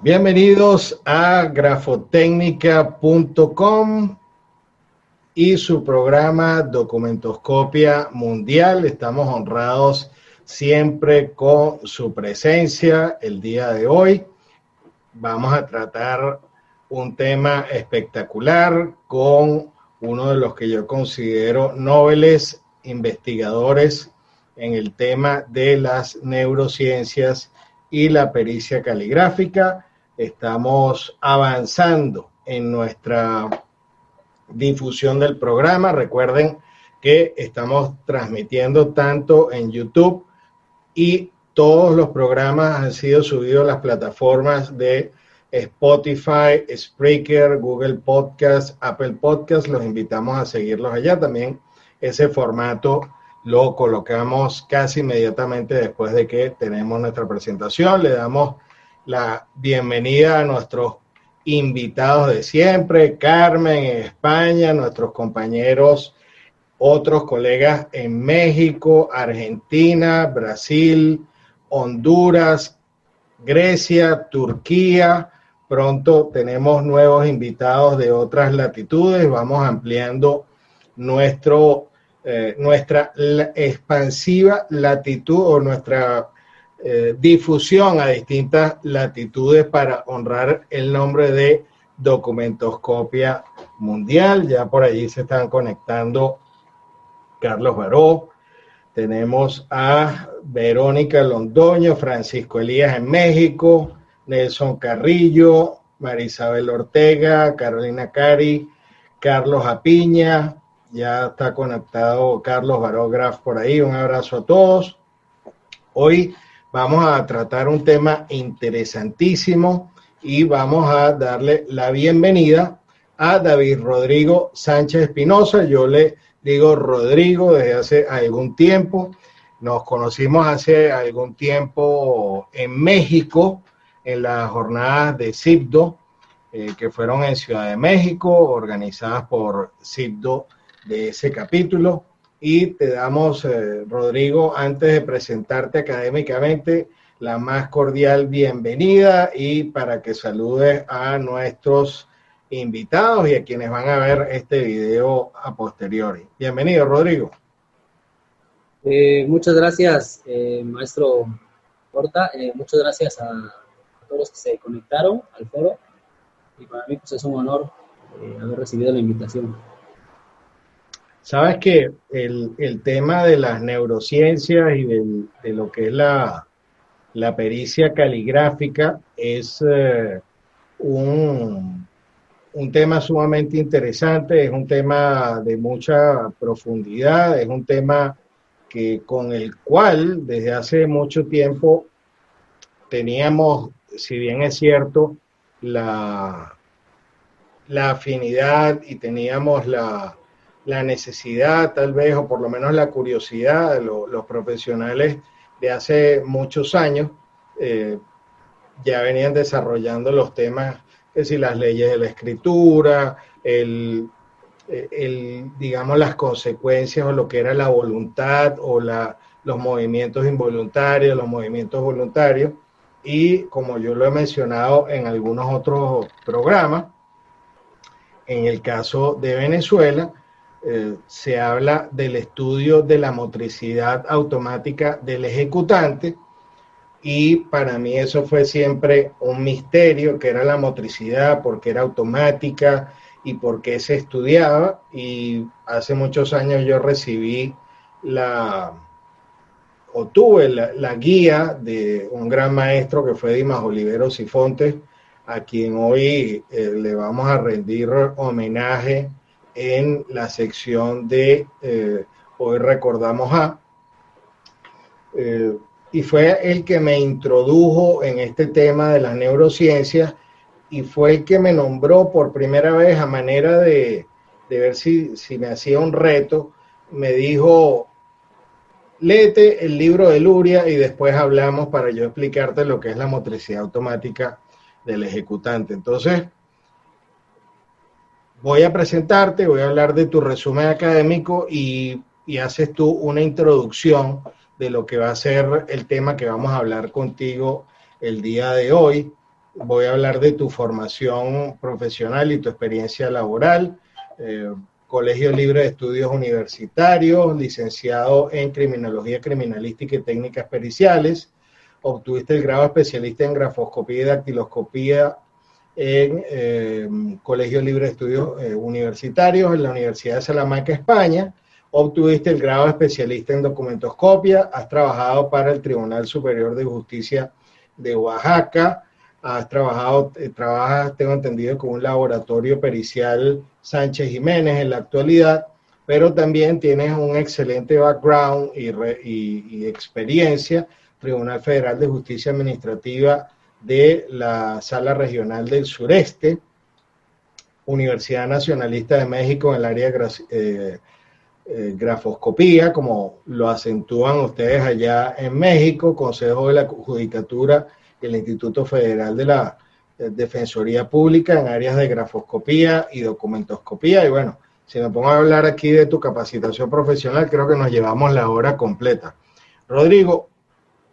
Bienvenidos a grafotecnica.com y su programa Documentoscopia Mundial. Estamos honrados siempre con su presencia. El día de hoy vamos a tratar un tema espectacular con uno de los que yo considero nobles investigadores en el tema de las neurociencias y la pericia caligráfica. Estamos avanzando en nuestra difusión del programa. Recuerden que estamos transmitiendo tanto en YouTube y todos los programas han sido subidos a las plataformas de Spotify, Spreaker, Google Podcast, Apple Podcast. Los invitamos a seguirlos allá. También ese formato lo colocamos casi inmediatamente después de que tenemos nuestra presentación. Le damos la bienvenida a nuestros invitados de siempre, Carmen en España, nuestros compañeros, otros colegas en México, Argentina, Brasil, Honduras, Grecia, Turquía. Pronto tenemos nuevos invitados de otras latitudes. Vamos ampliando nuestra expansiva latitud o nuestra difusión a distintas latitudes para honrar el nombre de Documentoscopia Mundial. Ya por allí se están conectando Carlos Baró, tenemos a Verónica Londoño, Francisco Elías en México, Nelson Carrillo, Marisabel Ortega, Carolina Cari, Carlos Apiña, ya está conectado Carlos Baró Graf por ahí. Un abrazo a todos. Hoy vamos a tratar un tema interesantísimo y vamos a darle la bienvenida a David Rodrigo Sánchez Espinosa. Yo le digo Rodrigo desde hace algún tiempo. Nos conocimos hace algún tiempo en México, en las jornadas de CIBDO, que fueron en Ciudad de México, organizadas por CIBDO de ese capítulo. Y te damos, Rodrigo, antes de presentarte académicamente, la más cordial bienvenida y para que saludes a nuestros invitados y a quienes van a ver este video a posteriori. Bienvenido, Rodrigo. Muchas gracias, maestro Porta. Muchas gracias a todos los que se conectaron al foro. Y para mí pues, es un honor haber recibido la invitación. Sabes que el tema de las neurociencias y de lo que es la pericia caligráfica es un tema sumamente interesante, es un tema de mucha profundidad, es un tema con el cual desde hace mucho tiempo teníamos, si bien es cierto, la afinidad y teníamos la necesidad tal vez, o por lo menos la curiosidad de los profesionales de hace muchos años, ya venían desarrollando los temas, que si las leyes de la escritura, digamos las consecuencias o lo que era la voluntad o los movimientos involuntarios, los movimientos voluntarios, y como yo lo he mencionado en algunos otros programas, en el caso de Venezuela, se habla del estudio de la motricidad automática del ejecutante, y para mí eso fue siempre un misterio, que era la motricidad, porque era automática y por qué se estudiaba. Y hace muchos años yo recibí tuve la guía de un gran maestro que fue Dimas Oliveros y Fontes, a quien hoy le vamos a rendir homenaje en la sección de Hoy Recordamos a. Y fue el que me introdujo en este tema de las neurociencias y fue el que me nombró por primera vez a manera de ver si me hacía un reto. Me dijo, léete el libro de Luria y después hablamos para yo explicarte lo que es la motricidad automática del ejecutante. Entonces, voy a presentarte, voy a hablar de tu resumen académico y haces tú una introducción de lo que va a ser el tema que vamos a hablar contigo el día de hoy. voy a hablar de tu formación profesional y tu experiencia laboral. Colegio Libre de Estudios Universitarios, licenciado en Criminología Criminalística y Técnicas Periciales. Obtuviste el grado especialista en grafoscopía y dactiloscopía en Colegio Libre de Estudios Universitarios en la Universidad de Salamanca, España. Obtuviste el grado especialista en documentoscopia. Has trabajado para el Tribunal Superior de Justicia de Oaxaca. Trabajas, tengo entendido, con un laboratorio pericial Sánchez Jiménez en la actualidad, pero también tienes un excelente background y experiencia. Tribunal Federal de Justicia Administrativa de la Sala Regional del Sureste, Universidad Nacionalista de México en el área de grafoscopía, como lo acentúan ustedes allá en México, Consejo de la Judicatura y el Instituto Federal de la Defensoría Pública en áreas de grafoscopía y documentoscopía. Y bueno, si me pongo a hablar aquí de tu capacitación profesional, creo que nos llevamos la hora completa. Rodrigo,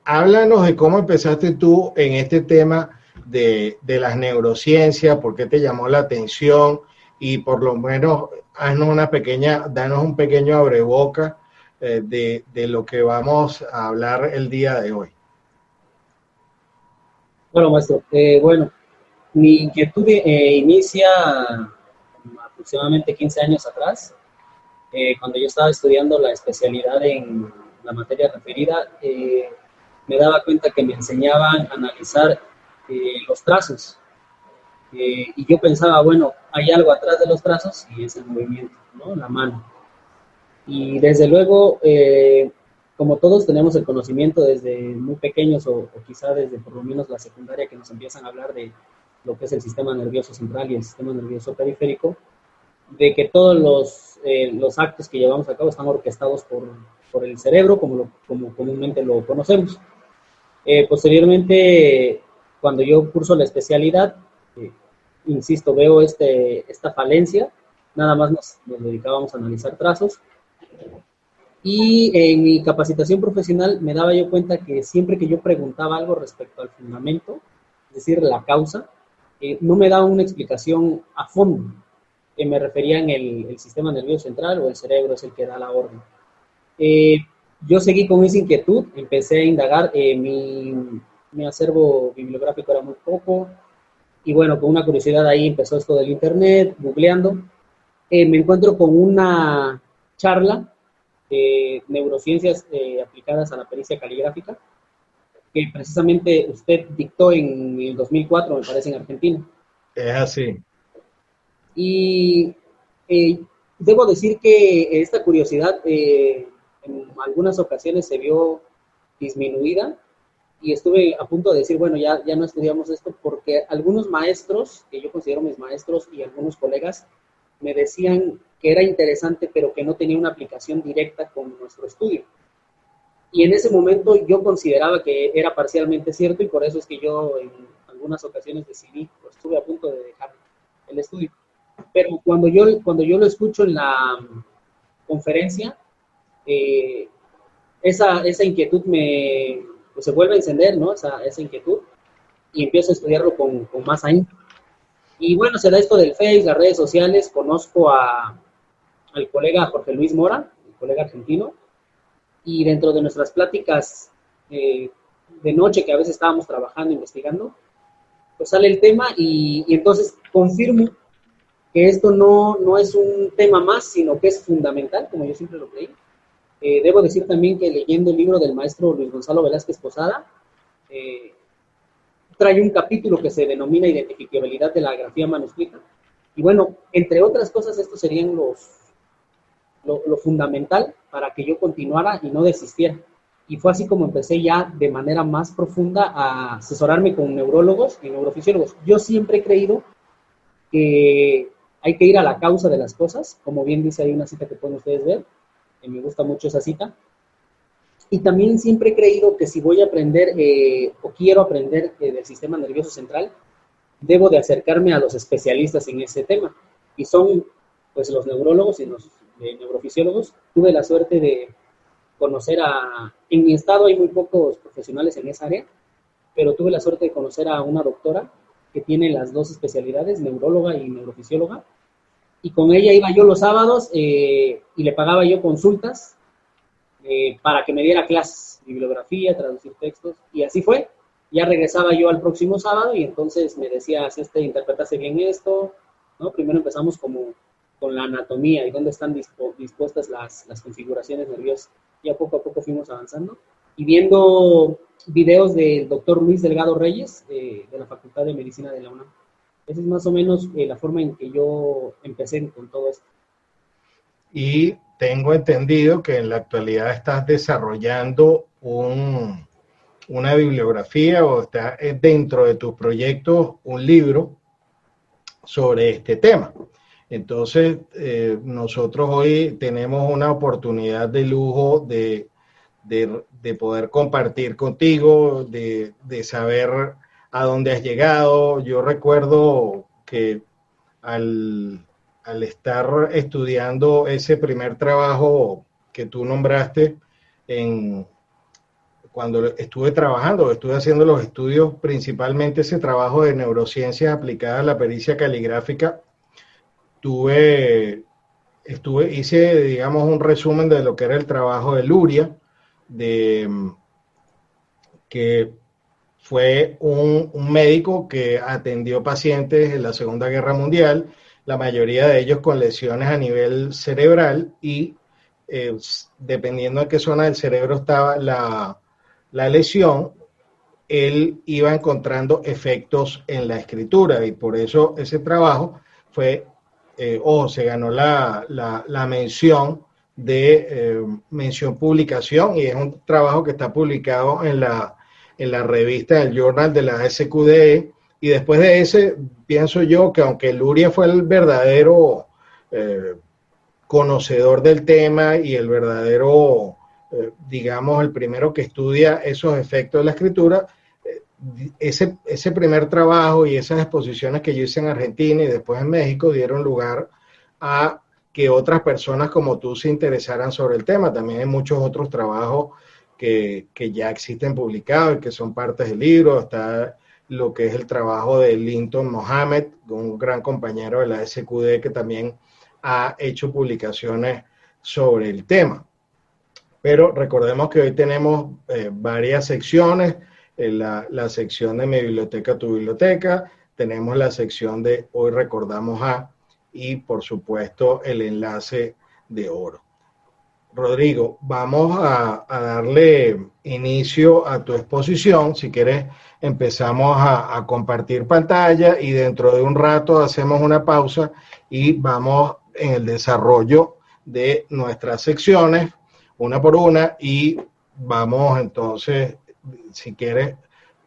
háblanos de cómo empezaste tú en este tema de las neurociencias, por qué te llamó la atención y por lo menos danos un pequeño abreboca de lo que vamos a hablar el día de hoy. Bueno, maestro, mi inquietud inicia aproximadamente 15 años atrás, cuando yo estaba estudiando la especialidad en la materia referida. Me daba cuenta que me enseñaban a analizar los trazos. Y yo pensaba, bueno, hay algo atrás de los trazos y es el movimiento, ¿no? La mano. Y desde luego, como todos tenemos el conocimiento desde muy pequeños o quizá desde por lo menos la secundaria, que nos empiezan a hablar de lo que es el sistema nervioso central y el sistema nervioso periférico, de que todos los actos que llevamos a cabo están orquestados por el cerebro, como comúnmente lo conocemos. Posteriormente, cuando yo curso la especialidad, insisto, veo esta falencia, nada más nos dedicábamos a analizar trazos. Y en mi capacitación profesional me daba yo cuenta que siempre que yo preguntaba algo respecto al fundamento, es decir, la causa, no me daban una explicación a fondo, que me referían el sistema nervioso central o el cerebro es el que da la orden. Yo seguí con esa inquietud, empecé a indagar, mi acervo bibliográfico era muy poco, y bueno, con una curiosidad ahí empezó esto del internet, googleando. Me encuentro con una charla de neurociencias aplicadas a la pericia caligráfica, que precisamente usted dictó en el 2004, me parece, en Argentina. Es así. Y debo decir que esta curiosidad en algunas ocasiones se vio disminuida y estuve a punto de decir, bueno, ya no estudiamos esto, porque algunos maestros, que yo considero mis maestros y algunos colegas, me decían que era interesante, pero que no tenía una aplicación directa con nuestro estudio. Y en ese momento yo consideraba que era parcialmente cierto y por eso es que yo en algunas ocasiones decidí, o estuve a punto de dejar el estudio. Pero cuando yo lo escucho en la conferencia, esa inquietud pues se vuelve a encender, ¿no? Esa inquietud, y empiezo a estudiarlo con más ahínco. Y bueno, se da esto del Face, las redes sociales. Conozco al colega Jorge Luis Mora, el colega argentino, y dentro de nuestras pláticas de noche, que a veces estábamos trabajando, investigando, pues sale el tema y entonces confirmo que esto no es un tema más, sino que es fundamental, como yo siempre lo creí. Debo decir también que leyendo el libro del maestro Luis Gonzalo Velázquez Posada, trae un capítulo que se denomina Identificabilidad de la grafía manuscrita. Y bueno, entre otras cosas, estos serían lo fundamental para que yo continuara y no desistiera. Y fue así como empecé ya de manera más profunda a asesorarme con neurólogos y neurofisiólogos. Yo siempre he creído que hay que ir a la causa de las cosas, como bien dice ahí una cita que pueden ustedes ver, me gusta mucho esa cita. Y también siempre he creído que si voy a aprender o quiero aprender del sistema nervioso central, debo de acercarme a los especialistas en ese tema. Y son pues los neurólogos y los neurofisiólogos. Tuve la suerte de conocer en mi estado hay muy pocos profesionales en esa área, pero tuve la suerte de conocer a una doctora que tiene las dos especialidades, neuróloga y neurofisióloga, y con ella iba yo los sábados y le pagaba yo consultas para que me diera clases, bibliografía, traducir textos, y así fue. Ya regresaba yo al próximo sábado y entonces me decía, interpretaste bien esto, ¿no? Primero empezamos como con la anatomía y dónde están dispuestas las configuraciones nerviosas. Ya poco a poco fuimos avanzando y viendo videos del doctor Luis Delgado Reyes, de la Facultad de Medicina de la UNAM. Esa es más o menos la forma en que yo empecé con todo esto. Y tengo entendido que en la actualidad estás desarrollando una bibliografía o está dentro de tus proyectos un libro sobre este tema. Entonces, nosotros hoy tenemos una oportunidad de lujo de poder compartir contigo, de saber a dónde has llegado. Yo recuerdo que al estar estudiando ese primer trabajo que tú nombraste, cuando estuve haciendo los estudios, principalmente ese trabajo de neurociencias aplicadas a la pericia caligráfica, hice, digamos, un resumen de lo que era el trabajo de Luria, que fue un médico que atendió pacientes en la Segunda Guerra Mundial, la mayoría de ellos con lesiones a nivel cerebral y dependiendo de qué zona del cerebro estaba la lesión, él iba encontrando efectos en la escritura y por eso ese trabajo fue, se ganó la mención de mención publicación y es un trabajo que está publicado en la revista del Journal de la SQDE. Y después de ese, pienso yo que aunque Luria fue el verdadero conocedor del tema y el verdadero, digamos, el primero que estudia esos efectos de la escritura, ese primer trabajo y esas exposiciones que yo hice en Argentina y después en México dieron lugar a que otras personas como tú se interesaran sobre el tema. También hay muchos otros trabajos que ya existen publicados y que son partes del libro. Está lo que es el trabajo de Linton Mohammed, un gran compañero de la SQD que también ha hecho publicaciones sobre el tema. Pero recordemos que hoy tenemos varias secciones, la sección de Mi Biblioteca, Tu Biblioteca, tenemos la sección de Hoy Recordamos a, y por supuesto el enlace de oro. Rodrigo, vamos a darle inicio a tu exposición. Si quieres, empezamos a compartir pantalla y dentro de un rato hacemos una pausa y vamos en el desarrollo de nuestras secciones, una por una, y vamos entonces, si quieres,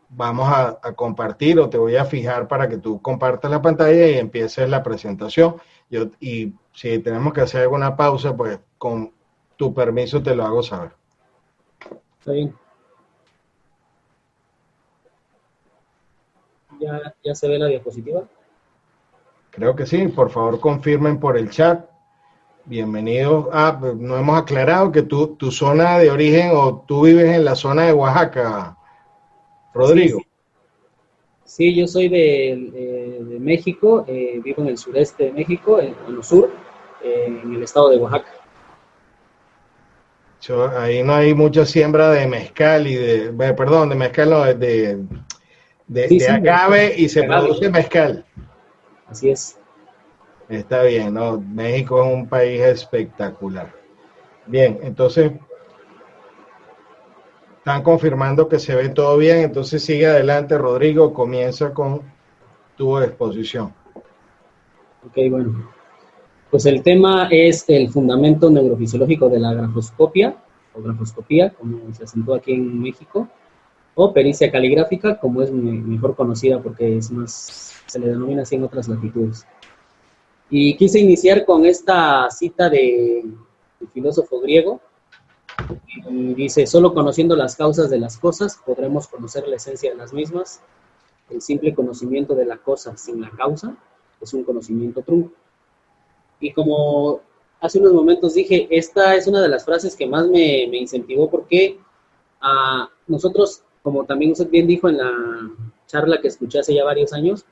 vamos a compartir o te voy a fijar para que tú compartas la pantalla y empieces la presentación. Y si tenemos que hacer alguna pausa, pues con tu permiso te lo hago saber. Está bien. ¿Ya se ve la diapositiva? Creo que sí. Por favor, confirmen por el chat. Bienvenidos. Pues no hemos aclarado que tu zona de origen o tú vives en la zona de Oaxaca, Rodrigo. Sí, yo soy de México, vivo en el sureste de México, en el sur, en el estado de Oaxaca. Ahí no hay mucha siembra de mezcal y de mezcal no, de agave y se produce mezcal. Así es. Está bien, ¿no? México es un país espectacular. Bien, entonces están confirmando que se ve todo bien, entonces sigue adelante, Rodrigo, comienza con tu exposición. Ok, bueno. Pues el tema es el fundamento neurofisiológico de la grafoscopia, o grafoscopía, como se acentúa aquí en México, o pericia caligráfica, como es mejor conocida porque es más, se le denomina así en otras latitudes. Y quise iniciar con esta cita del filósofo griego, y dice: solo conociendo las causas de las cosas podremos conocer la esencia de las mismas. El simple conocimiento de la cosa sin la causa es un conocimiento trunco. Y como hace unos momentos dije, esta es una de las frases que más me incentivó porque nosotros, como también usted bien dijo en la charla que escuché hace ya varios años,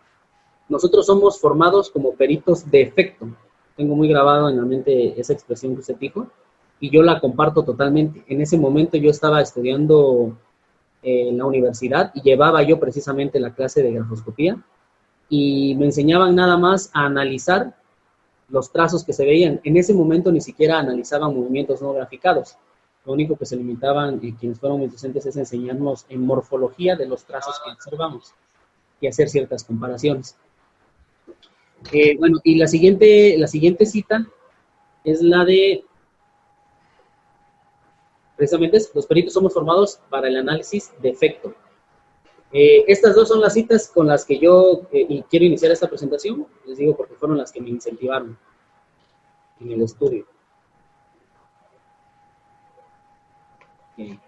nosotros somos formados como peritos de efecto. Tengo muy grabado en la mente esa expresión que usted dijo, y yo la comparto totalmente. En ese momento yo estaba estudiando en la universidad y llevaba yo precisamente la clase de grafoscopía, y me enseñaban nada más a analizar los trazos que se veían. En ese momento ni siquiera analizaban movimientos no graficados. Lo único que se limitaban, quienes fueron mis docentes, es enseñarnos en morfología de los trazos que observamos y hacer ciertas comparaciones. Bueno, y la siguiente cita es la de, precisamente, los peritos somos formados para el análisis de efecto. Estas dos son las citas con las que yo quiero iniciar esta presentación. Les digo porque fueron las que me incentivaron en el estudio. A ver.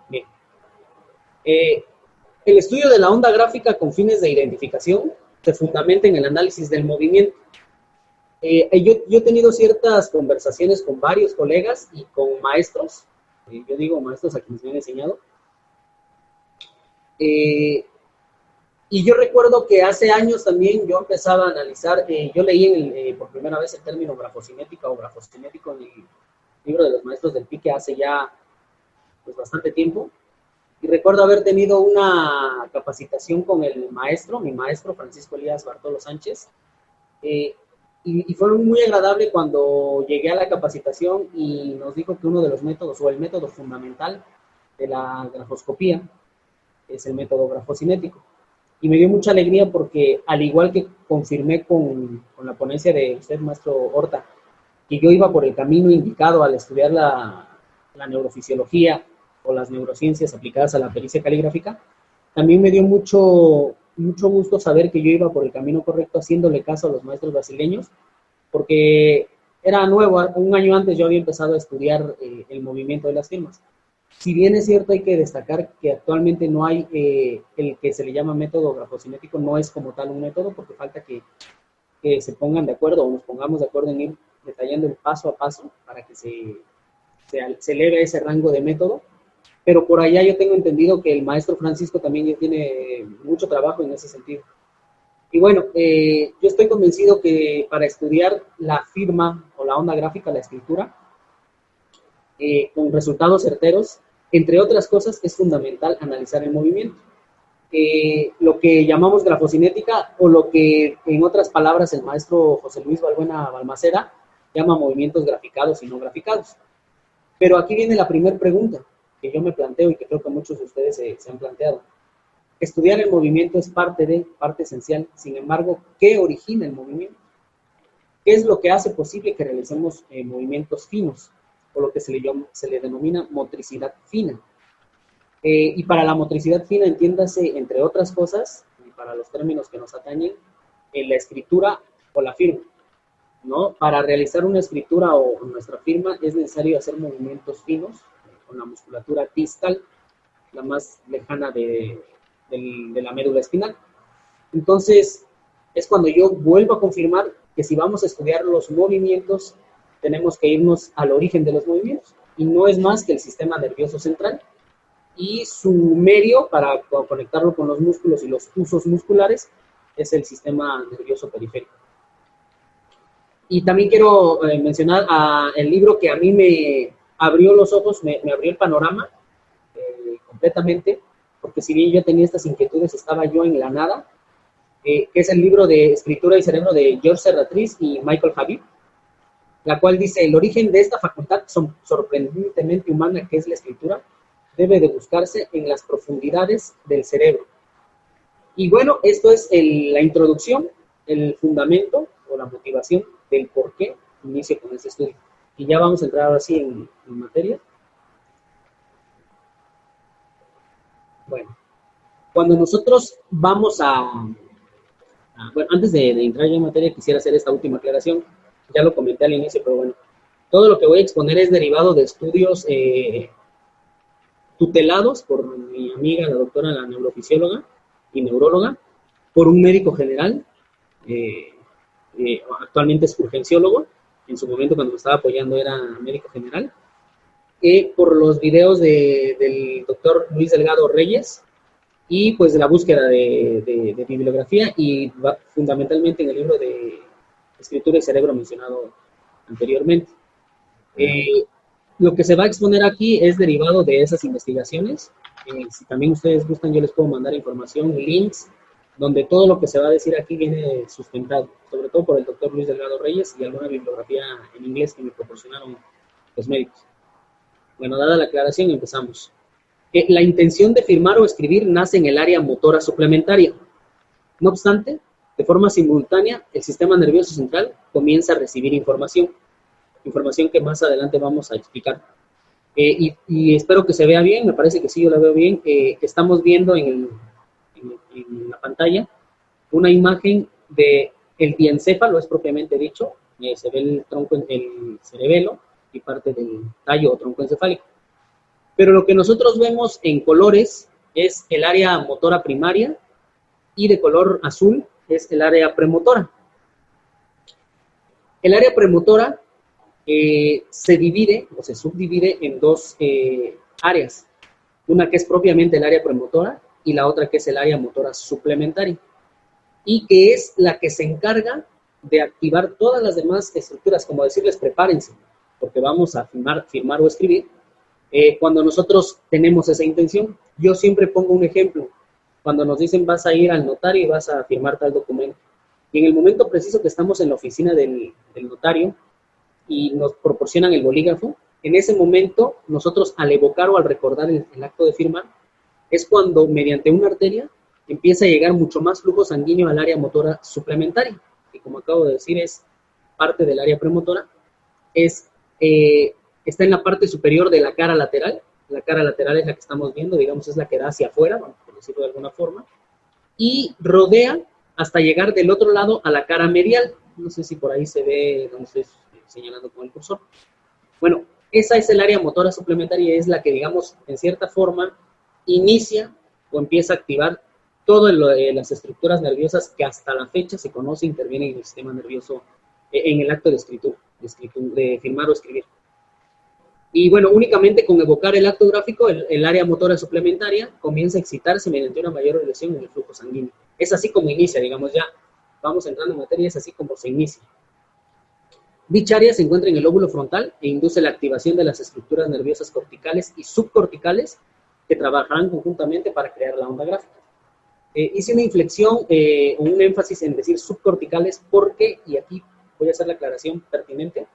Bien. El estudio de la onda gráfica con fines de identificación se fundamenta en el análisis del movimiento. Yo he tenido ciertas conversaciones con varios colegas y con maestros, yo digo maestros a quienes me han enseñado, y yo recuerdo que hace años también yo empezaba a analizar, yo leí por primera vez el término grafocinética o grafocinético en el libro de los maestros del Pique hace ya pues, bastante tiempo. Y recuerdo haber tenido una capacitación con mi maestro Francisco Elías Bartolo Sánchez, y fue muy agradable cuando llegué a la capacitación y nos dijo que uno de los métodos, o el método fundamental de la grafoscopía, es el método grafocinético. Y me dio mucha alegría porque, al igual que confirmé con la ponencia de usted, maestro Horta, que yo iba por el camino indicado al estudiar la neurofisiología o las neurociencias aplicadas a la pericia caligráfica, también me dio mucho gusto saber que yo iba por el camino correcto haciéndole caso a los maestros brasileños, porque era nuevo, un año antes yo había empezado a estudiar el movimiento de las firmas. Si bien es cierto, hay que destacar que actualmente no hay el que se le llama método grafocinético, no es como tal un método, porque falta que se pongan de acuerdo o nos pongamos de acuerdo en ir detallando el paso a paso para que se eleve ese rango de método. Pero por allá yo tengo entendido que el maestro Francisco también ya tiene mucho trabajo en ese sentido. Y bueno, yo estoy convencido que para estudiar la firma o la onda gráfica, la escritura, con resultados certeros, entre otras cosas, es fundamental analizar el movimiento. Lo que llamamos grafocinética, o lo que en otras palabras el maestro José Luis Balbuena Balmaceda llama movimientos graficados y no graficados. Pero aquí viene la primera pregunta que yo me planteo y que creo que muchos de ustedes se han planteado. Estudiar el movimiento es parte esencial. Sin embargo, ¿qué origina el movimiento? ¿Qué es lo que hace posible que realicemos movimientos finos, o lo que se le denomina motricidad fina? Y para la motricidad fina, entiéndase, entre otras cosas, y para los términos que nos atañen, la escritura o la firma, ¿no? Para realizar una escritura o nuestra firma es necesario hacer movimientos finos con la musculatura distal, la más lejana de la médula espinal. Entonces, es cuando yo vuelvo a confirmar que si vamos a estudiar los movimientos, tenemos que irnos al origen de los movimientos, y no es más que el sistema nervioso central, y su medio para conectarlo con los músculos y los usos musculares es el sistema nervioso periférico. Y también quiero mencionar el libro que a mí me abrió los ojos, me abrió el panorama completamente, porque si bien yo tenía estas inquietudes, estaba yo en la nada, que es el libro de Escritura y Cerebro de George Serratriz y Michael Habib, la cual dice: el origen de esta facultad sorprendentemente humana que es la escritura debe de buscarse en las profundidades del cerebro. Y bueno, esto es la introducción, el fundamento o la motivación del por qué inicio con este estudio. Y ya vamos a entrar ahora sí en materia. Bueno, cuando nosotros vamos bueno, antes de entrar ya en materia, quisiera hacer esta última aclaración. Ya lo comenté al inicio, pero bueno, todo lo que voy a exponer es derivado de estudios tutelados por mi amiga, la doctora, la neurofisióloga y neuróloga, por un médico general, actualmente es urgenciólogo, en su momento cuando me estaba apoyando era médico general, por los videos del doctor Luis Delgado Reyes, y pues de la búsqueda de bibliografía y fundamentalmente en el libro de Escritura y Cerebro mencionado anteriormente. Lo que se va a exponer aquí es derivado de esas investigaciones. Si también ustedes gustan, yo les puedo mandar información, links, donde todo lo que se va a decir aquí viene sustentado, sobre todo por el doctor Luis Delgado Reyes y alguna bibliografía en inglés que me proporcionaron los médicos. Bueno, dada la aclaración, empezamos. La intención de firmar o escribir nace en el área motora suplementaria. No obstante, de forma simultánea, el sistema nervioso central comienza a recibir información que más adelante vamos a explicar. Y espero que se vea bien, me parece que sí, yo la veo bien. Estamos viendo en la pantalla una imagen de el diencéfalo, es propiamente dicho, se ve el tronco, el cerebelo y parte del tallo o tronco encefálico. Pero lo que nosotros vemos en colores es el área motora primaria y de color azul es el área premotora. El área premotora se divide o se subdivide en dos áreas. Una que es propiamente el área premotora y la otra que es el área motora suplementaria. Y que es la que se encarga de activar todas las demás estructuras, como decirles, prepárense, porque vamos a firmar o escribir. Cuando nosotros tenemos esa intención, yo siempre pongo un ejemplo. Cuando nos dicen vas a ir al notario y vas a firmar tal documento, y en el momento preciso que estamos en la oficina del notario y nos proporcionan el bolígrafo, en ese momento nosotros al evocar o al recordar el acto de firmar, es cuando mediante una arteria empieza a llegar mucho más flujo sanguíneo al área motora suplementaria, que como acabo de decir es parte del área premotora, está en la parte superior de la cara lateral. La cara lateral es la que estamos viendo, digamos, es la que da hacia afuera, por decirlo de alguna forma, y rodea hasta llegar del otro lado a la cara medial. No sé si por ahí se ve donde estoy señalando con el cursor. Bueno, esa es el área motora suplementaria y es la que, digamos, en cierta forma, inicia o empieza a activar todas las estructuras nerviosas que hasta la fecha se conoce intervienen en el sistema nervioso en el acto de escritura, de firmar o escribir. Y bueno, únicamente con evocar el acto gráfico, el área motora suplementaria comienza a excitarse mediante una mayor relación en el flujo sanguíneo. Es así como inicia, digamos, ya vamos entrando en materia, es así como se inicia. Dicha área se encuentra en el lóbulo frontal e induce la activación de las estructuras nerviosas corticales y subcorticales que trabajarán conjuntamente para crear la onda gráfica. Hice una inflexión o un énfasis en decir subcorticales porque, y aquí voy a hacer la aclaración pertinente,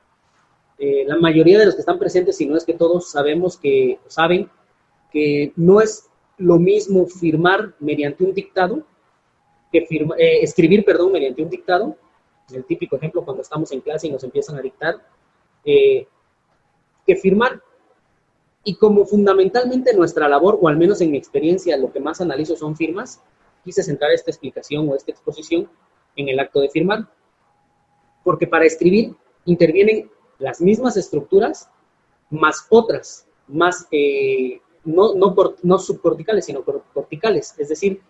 la mayoría de los que están presentes, si no es que todos saben que no es lo mismo firmar mediante un dictado, que escribir mediante un dictado, el típico ejemplo cuando estamos en clase y nos empiezan a dictar, que firmar. Y como fundamentalmente nuestra labor, o al menos en mi experiencia, lo que más analizo son firmas, quise centrar esta explicación o esta exposición en el acto de firmar. Porque para escribir intervienen las mismas estructuras, más otras, más no subcorticales, sino corticales. Es decir,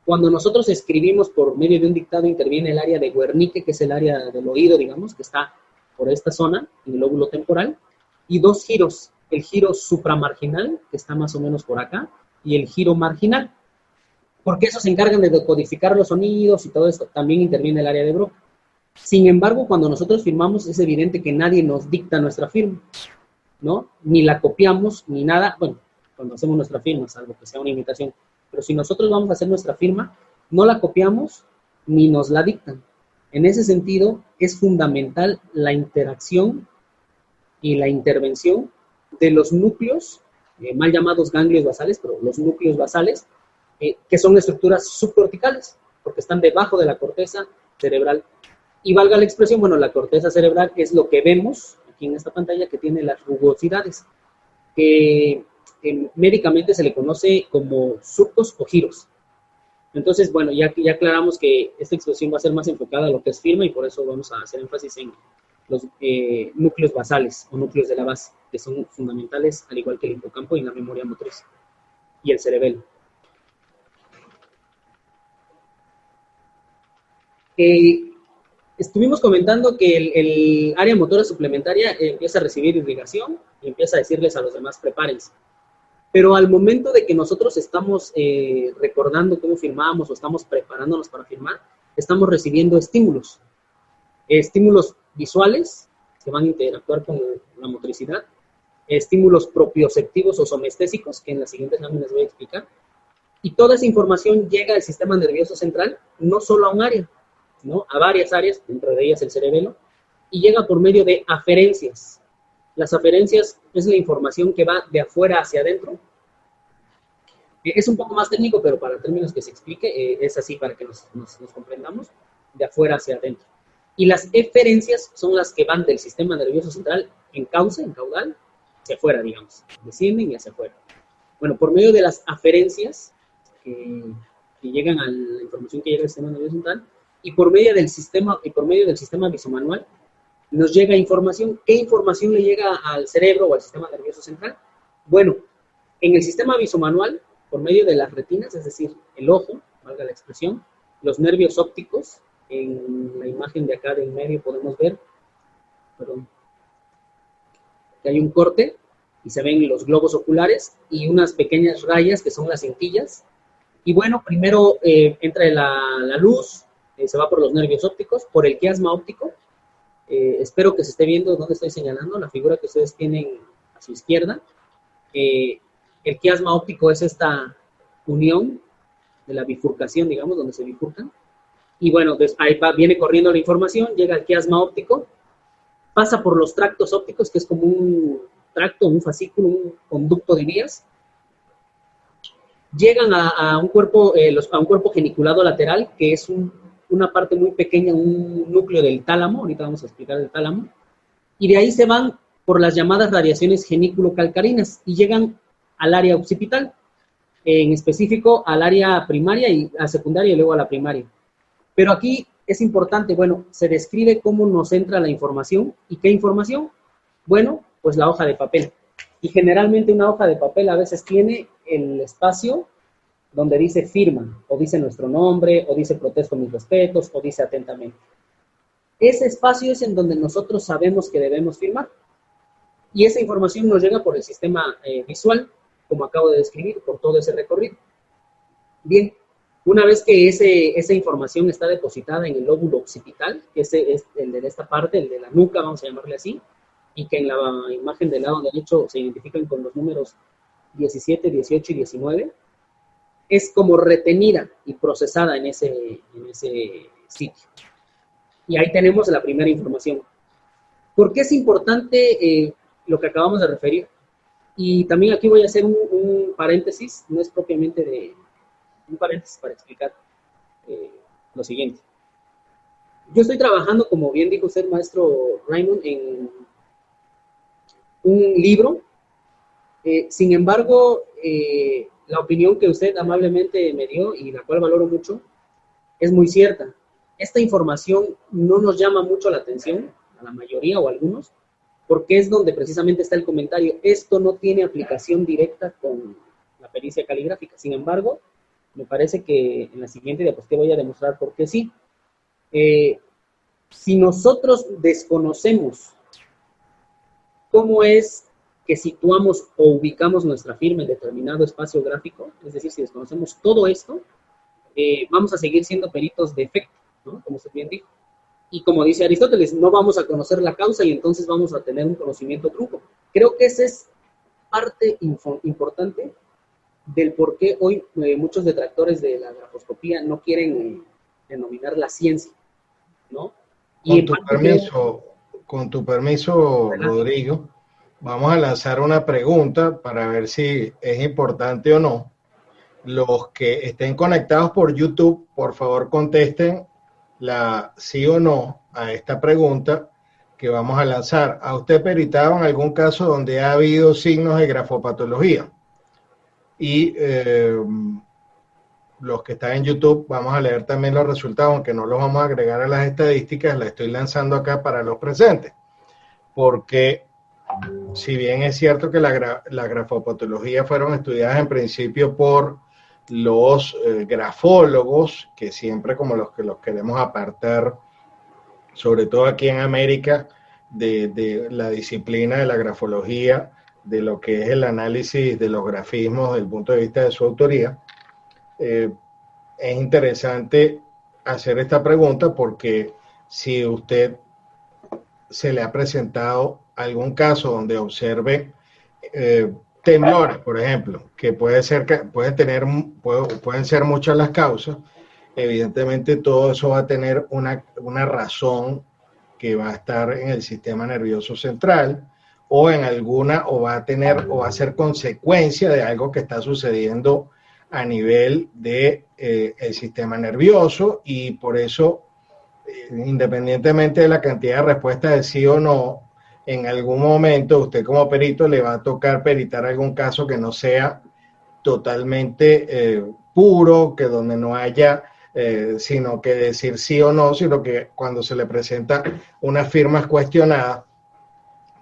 cuando nosotros escribimos por medio de un dictado, interviene el área de Wernicke, que es el área del oído, digamos, que está por esta zona, en el lóbulo temporal, y dos giros, el giro supramarginal, que está más o menos por acá, y el giro marginal. Porque esos se encargan de decodificar los sonidos y todo esto. También interviene el área de Broca. Sin embargo, cuando nosotros firmamos, es evidente que nadie nos dicta nuestra firma, ¿no? Ni la copiamos, ni nada. Bueno, cuando hacemos nuestra firma, salvo que sea una imitación. Pero si nosotros vamos a hacer nuestra firma, no la copiamos ni nos la dictan. En ese sentido, es fundamental la interacción y la intervención de los núcleos, mal llamados ganglios basales, pero los núcleos basales, que son estructuras subcorticales, porque están debajo de la corteza cerebral. Y valga la expresión, bueno, la corteza cerebral es lo que vemos aquí en esta pantalla, que tiene las rugosidades, que médicamente se le conoce como surcos o giros. Entonces, bueno, ya aclaramos que esta exposición va a ser más enfocada a lo que es firma y por eso vamos a hacer énfasis en los núcleos basales o núcleos de la base, que son fundamentales, al igual que el hipocampo y la memoria motriz y el cerebelo. Estuvimos comentando que el área motora suplementaria empieza a recibir irrigación y empieza a decirles a los demás, prepárense. Pero al momento de que nosotros estamos recordando cómo firmamos o estamos preparándonos para firmar, estamos recibiendo estímulos. Estímulos visuales que van a interactuar con la motricidad, estímulos propioceptivos o somestésicos, que en las siguientes láminas voy a explicar. Y toda esa información llega al sistema nervioso central, no solo a un área, ¿no? A varias áreas, dentro de ellas el cerebelo, y llega por medio de aferencias. Las aferencias es la información que va de afuera hacia adentro. Es un poco más técnico, pero para términos que se explique, es así para que nos comprendamos, de afuera hacia adentro. Y las eferencias son las que van del sistema nervioso central en cauce, en caudal, hacia afuera, digamos. Descienden y hacia afuera. Bueno, por medio de las aferencias, que llegan a la información que llega al sistema nervioso central, y por medio del sistema visomanual, nos llega información. ¿Qué información le llega al cerebro o al sistema nervioso central? Bueno, en el sistema visomanual, por medio de las retinas, es decir, el ojo, valga la expresión, los nervios ópticos, en la imagen de acá del medio podemos ver, que hay un corte y se ven los globos oculares y unas pequeñas rayas que son las cintillas. Y bueno, primero entra la luz, se va por los nervios ópticos, por el quiasma óptico. Espero que se esté viendo dónde estoy señalando, la figura que ustedes tienen a su izquierda. El quiasma óptico es esta unión de la bifurcación, digamos, donde se bifurcan. Y bueno, ahí viene corriendo la información, llega al quiasma óptico, pasa por los tractos ópticos, que es como un tracto, un fascículo, un conducto de vías. Llegan a un cuerpo geniculado lateral, que es una parte muy pequeña, un núcleo del tálamo, ahorita vamos a explicar el tálamo, y de ahí se van por las llamadas radiaciones genículo-calcarinas y llegan al área occipital, en específico al área primaria y a secundaria y luego a la primaria. Pero aquí es importante, bueno, se describe cómo nos entra la información. ¿Y qué información? Bueno, pues la hoja de papel. Y generalmente una hoja de papel a veces tiene el espacio donde dice firma, o dice nuestro nombre, o dice protesto mis respetos, o dice atentamente. Ese espacio es en donde nosotros sabemos que debemos firmar. Y esa información nos llega por el sistema visual, como acabo de describir, por todo ese recorrido. Bien, una vez que esa información está depositada en el lóbulo occipital, que ese es el de esta parte, el de la nuca, vamos a llamarle así, y que en la imagen del lado derecho se identifican con los números 17, 18 y 19, es como retenida y procesada en ese sitio. Y ahí tenemos la primera información. ¿Por qué es importante lo que acabamos de referir? Y también aquí voy a hacer un paréntesis, no es propiamente un paréntesis para explicar lo siguiente. Yo estoy trabajando, como bien dijo usted, maestro Raymond, en un libro. Sin embargo, la opinión que usted amablemente me dio y la cual valoro mucho, es muy cierta. Esta información no nos llama mucho la atención, a la mayoría o a algunos, porque es donde precisamente está el comentario. Esto no tiene aplicación directa con la pericia caligráfica. Sin embargo, me parece que en la siguiente diapositiva voy a demostrar por qué sí. Si nosotros desconocemos cómo es que situamos o ubicamos nuestra firma en determinado espacio gráfico, es decir, si desconocemos todo esto, vamos a seguir siendo peritos de efecto, ¿no? Como usted bien dijo. Y como dice Aristóteles, no vamos a conocer la causa y entonces vamos a tener un conocimiento trunco. Creo que esa es parte importante del por qué hoy muchos detractores de la grafoscopía no quieren denominar la ciencia, ¿no? Y con tu permiso, Rodrigo, vamos a lanzar una pregunta para ver si es importante o no. Los que estén conectados por YouTube, por favor contesten la sí o no a esta pregunta que vamos a lanzar. ¿A usted peritado en algún caso donde ha habido signos de grafopatología? Y los que están en YouTube, vamos a leer también los resultados, aunque no los vamos a agregar a las estadísticas, las estoy lanzando acá para los presentes. Porque si bien es cierto que la grafopatología fueron estudiadas en principio por los grafólogos, que siempre como los queremos apartar, sobre todo aquí en América, de la disciplina de la grafología, de lo que es el análisis de los grafismos desde el punto de vista de su autoría, es interesante hacer esta pregunta porque si usted se le ha presentado algún caso donde observe temblores, por ejemplo, que pueden ser muchas las causas, evidentemente todo eso va a tener una razón que va a estar en el sistema nervioso central o en alguna, o va a ser consecuencia de algo que está sucediendo a nivel de el sistema nervioso, y por eso, independientemente de la cantidad de respuestas de sí o no, en algún momento usted como perito le va a tocar peritar algún caso que no sea totalmente puro, que donde no haya sino que decir sí o no, sino que cuando se le presenta unas firmas cuestionadas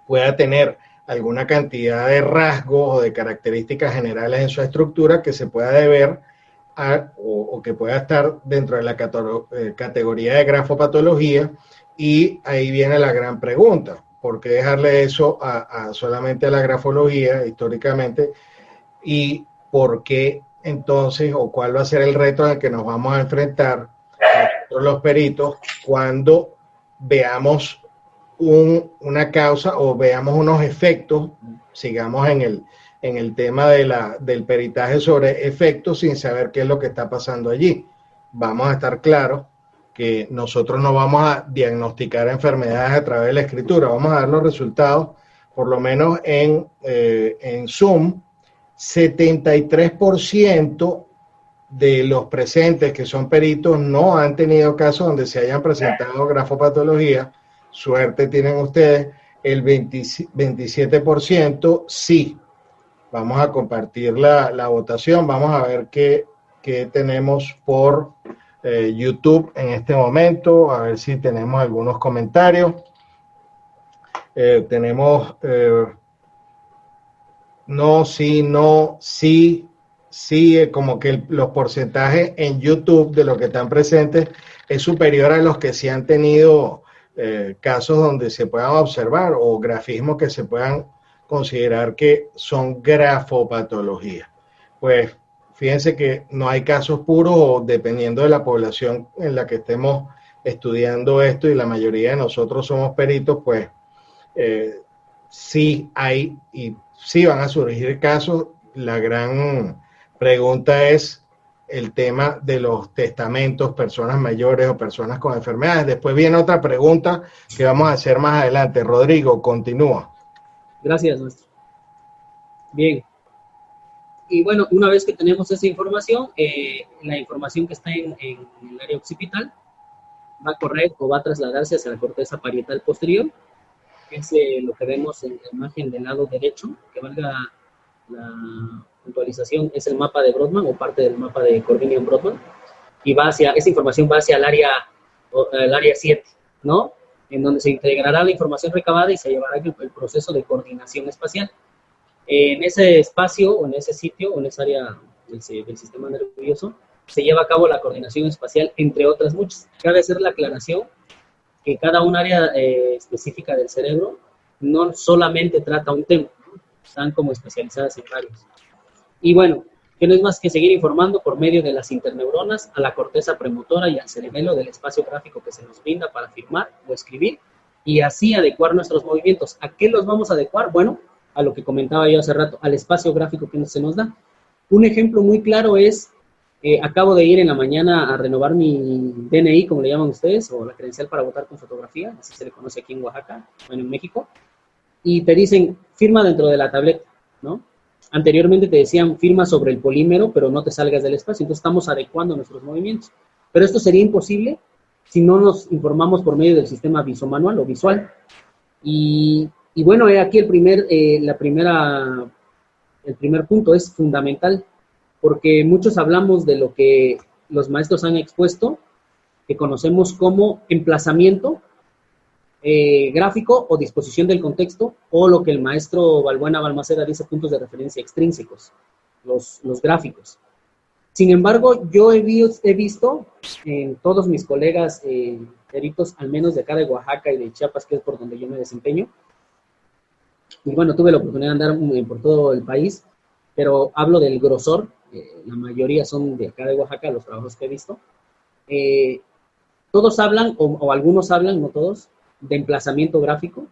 pueda tener alguna cantidad de rasgos o de características generales en su estructura que se pueda deber o que pueda estar dentro de la categoría de grafopatología. Y ahí viene la gran pregunta: ¿por qué dejarle eso solamente a la grafología históricamente? ¿Y por qué entonces, o cuál va a ser el reto al que nos vamos a enfrentar nosotros los peritos cuando veamos una causa o veamos unos efectos? Sigamos en el tema del peritaje sobre efectos sin saber qué es lo que está pasando allí. Vamos a estar claros que nosotros no vamos a diagnosticar enfermedades a través de la escritura, vamos a dar los resultados, por lo menos en Zoom. 73% de los presentes que son peritos no han tenido casos donde se hayan presentado grafopatología. Suerte tienen ustedes. El 27% sí. Vamos a compartir la votación. Vamos a ver qué tenemos por YouTube en este momento. A ver si tenemos algunos comentarios. Tenemos... no, sí, no, sí, sí, como que los porcentajes en YouTube de los que están presentes es superior a los que sí han tenido casos donde se puedan observar o grafismos que se puedan considerar que son grafopatología. Pues fíjense que no hay casos puros, o dependiendo de la población en la que estemos estudiando esto, y la mayoría de nosotros somos peritos, pues sí hay y sí van a surgir casos. La gran pregunta es el tema de los testamentos, personas mayores o personas con enfermedades. Después viene otra pregunta que vamos a hacer más adelante. Rodrigo, continúa. Gracias, maestro. Bien. Y bueno, una vez que tenemos esa información, la información que está en el área occipital va a correr o va a trasladarse hacia la corteza parietal posterior, que es lo que vemos en la imagen del lado derecho, que valga la puntualización, es el mapa de Brodmann o parte del mapa de Korbinian-Brodmann, y esa información va hacia el área 7, ¿no? En donde se integrará la información recabada y se llevará el proceso de coordinación espacial. En ese espacio, o en ese sitio, o en esa área del sistema nervioso, se lleva a cabo la coordinación espacial, entre otras muchas. Cabe hacer la aclaración que cada un área específica del cerebro no solamente trata un tema, ¿no? Están como especializadas en varios. Y bueno, que no es más que seguir informando por medio de las interneuronas a la corteza premotora y al cerebelo del espacio gráfico que se nos brinda para firmar o escribir, y así adecuar nuestros movimientos. ¿A qué los vamos a adecuar? Bueno, a lo que comentaba yo hace rato, al espacio gráfico que se nos da. Un ejemplo muy claro es, acabo de ir en la mañana a renovar mi DNI, como le llaman ustedes, o la credencial para votar con fotografía, así se le conoce aquí en Oaxaca, bueno, en México, y te dicen, firma dentro de la tableta, ¿no? Anteriormente te decían, firma sobre el polímero, pero no te salgas del espacio. Entonces estamos adecuando nuestros movimientos. Pero esto sería imposible si no nos informamos por medio del sistema visomanual o visual. Y bueno, aquí el primer punto es fundamental, porque muchos hablamos de lo que los maestros han expuesto, que conocemos como emplazamiento gráfico o disposición del contexto, o lo que el maestro Balbuena Balmaceda dice, puntos de referencia extrínsecos, los gráficos. Sin embargo, yo he visto en todos mis colegas peritos, al menos de acá de Oaxaca y de Chiapas, que es por donde yo me desempeño, Y bueno, tuve la oportunidad de andar por todo el país, pero hablo del grosor, la mayoría son de acá de Oaxaca, los trabajos que he visto. Todos hablan, o algunos hablan, no todos, de emplazamiento gráfico,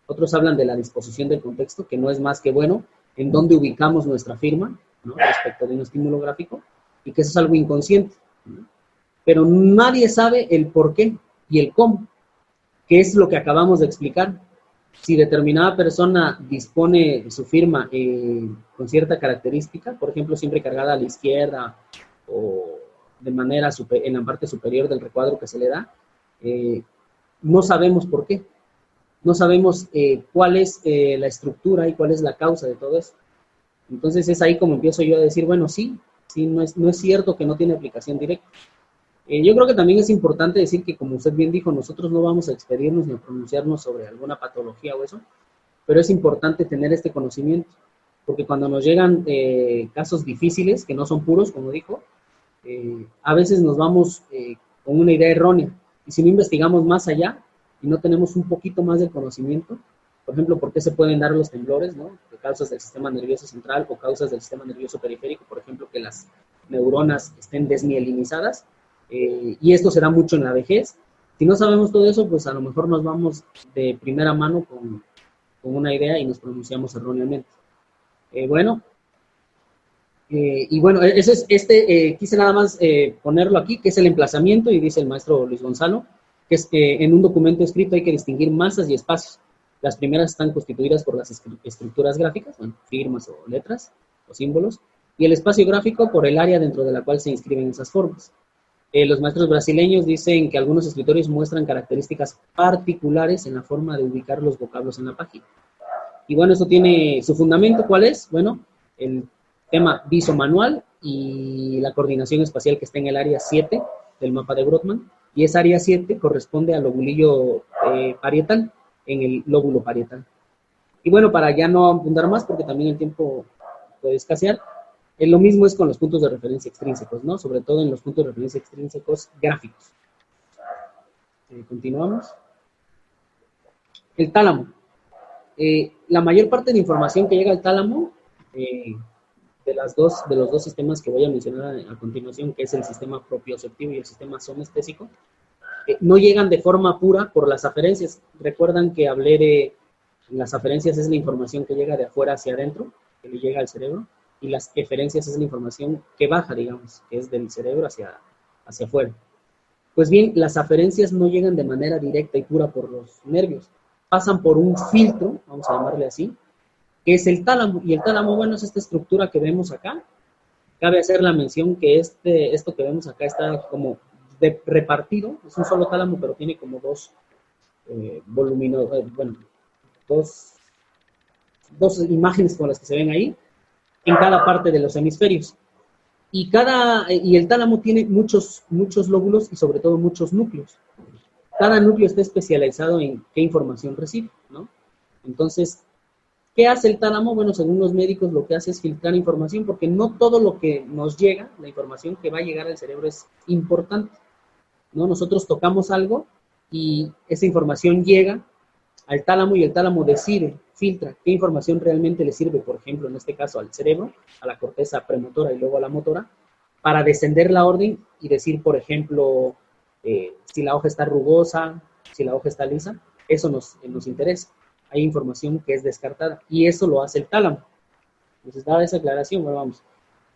otros hablan de la disposición del contexto, que no es más que, bueno, en dónde ubicamos nuestra firma, ¿no?, respecto de un estímulo gráfico, y que eso es algo inconsciente, ¿no? Pero nadie sabe el por qué y el cómo, que es lo que acabamos de explicar. Si determinada persona dispone de su firma con cierta característica, por ejemplo, siempre cargada a la izquierda o de manera en la parte superior del recuadro que se le da, no sabemos por qué. No sabemos cuál es la estructura y cuál es la causa de todo eso. Entonces es ahí como empiezo yo a decir, bueno, sí, no es cierto que no tiene aplicación directa. Yo creo que también es importante decir que, como usted bien dijo, nosotros no vamos a expedirnos ni a pronunciarnos sobre alguna patología o eso, pero es importante tener este conocimiento, porque cuando nos llegan casos difíciles, que no son puros, como dijo, a veces nos vamos con una idea errónea, y si no investigamos más allá y no tenemos un poquito más de conocimiento, por ejemplo, por qué se pueden dar los temblores, ¿no?, de causas del sistema nervioso central o causas del sistema nervioso periférico, por ejemplo, que las neuronas estén desmielinizadas, y esto se da mucho en la vejez. Si no sabemos todo eso, pues a lo mejor nos vamos de primera mano con una idea y nos pronunciamos erróneamente. Y bueno, eso es, quise nada más ponerlo aquí, que es el emplazamiento, y dice el maestro Luis Gonzalo, que es en un documento escrito hay que distinguir masas y espacios. Las primeras están constituidas por las estructuras gráficas, bueno, firmas o letras o símbolos, y el espacio gráfico por el área dentro de la cual se inscriben esas formas. Los maestros brasileños dicen que algunos escritores muestran características particulares en la forma de ubicar los vocablos en la página. Y bueno, eso tiene su fundamento, ¿cuál es? Bueno, el tema visomanual y la coordinación espacial que está en el área 7 del mapa de Brodmann, y esa área 7 corresponde al lobulillo parietal, en el lóbulo parietal. Y bueno, para ya no abundar más, porque también el tiempo puede escasear, lo mismo es con los puntos de referencia extrínsecos, ¿no? Sobre todo en los puntos de referencia extrínsecos gráficos. Continuamos. El tálamo. La mayor parte de información que llega al tálamo, de los dos sistemas que voy a mencionar a continuación, que es el sistema propioceptivo y el sistema somestésico, no llegan de forma pura por las aferencias. Recuerdan que hablé de las aferencias, es la información que llega de afuera hacia adentro, que le llega al cerebro, y las eferencias es la información que baja, digamos, que es del cerebro hacia afuera. Pues bien, las aferencias no llegan de manera directa y pura por los nervios, pasan por un filtro, vamos a llamarle así, que es el tálamo, y el tálamo, bueno, es esta estructura que vemos acá. Cabe hacer la mención que esto que vemos acá está como repartido, es un solo tálamo, pero tiene como dos dos imágenes con las que se ven ahí, en cada parte de los hemisferios. Y el tálamo tiene muchos lóbulos y sobre todo muchos núcleos. Cada núcleo está especializado en qué información recibe, ¿no? Entonces, ¿qué hace el tálamo? Bueno, según los médicos, lo que hace es filtrar información, porque no todo lo que nos llega, la información que va a llegar al cerebro es importante, ¿no? Nosotros tocamos algo y esa información llega al tálamo y el tálamo decide, filtra qué información realmente le sirve, por ejemplo, en este caso al cerebro, a la corteza premotora y luego a la motora, para descender la orden y decir, por ejemplo, si la hoja está rugosa, si la hoja está lisa, eso nos interesa. Hay información que es descartada y eso lo hace el tálamo. Entonces, dada esa aclaración, bueno, vamos.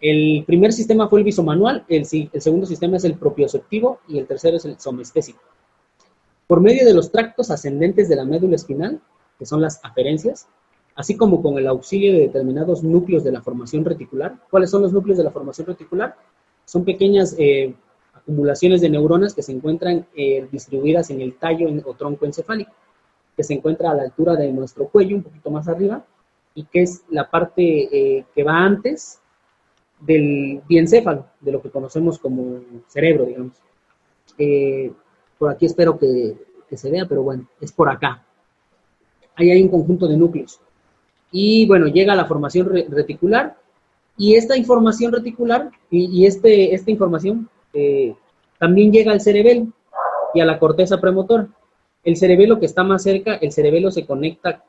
El primer sistema fue el visomanual, el segundo sistema es el propioceptivo y el tercero es el somestésico. Por medio de los tractos ascendentes de la médula espinal, que son las aferencias, así como con el auxilio de determinados núcleos de la formación reticular. ¿Cuáles son los núcleos de la formación reticular? Son pequeñas acumulaciones de neuronas que se encuentran distribuidas en el tallo o tronco encefálico, que se encuentra a la altura de nuestro cuello, un poquito más arriba, y que es la parte que va antes del diencéfalo, de lo que conocemos como cerebro, digamos. Por aquí espero que se vea, pero bueno, es por acá. Ahí hay un conjunto de núcleos. Y bueno, llega a la formación reticular, y esta información reticular, esta información también llega al cerebelo y a la corteza premotora. El cerebelo que está más cerca, el cerebelo se conecta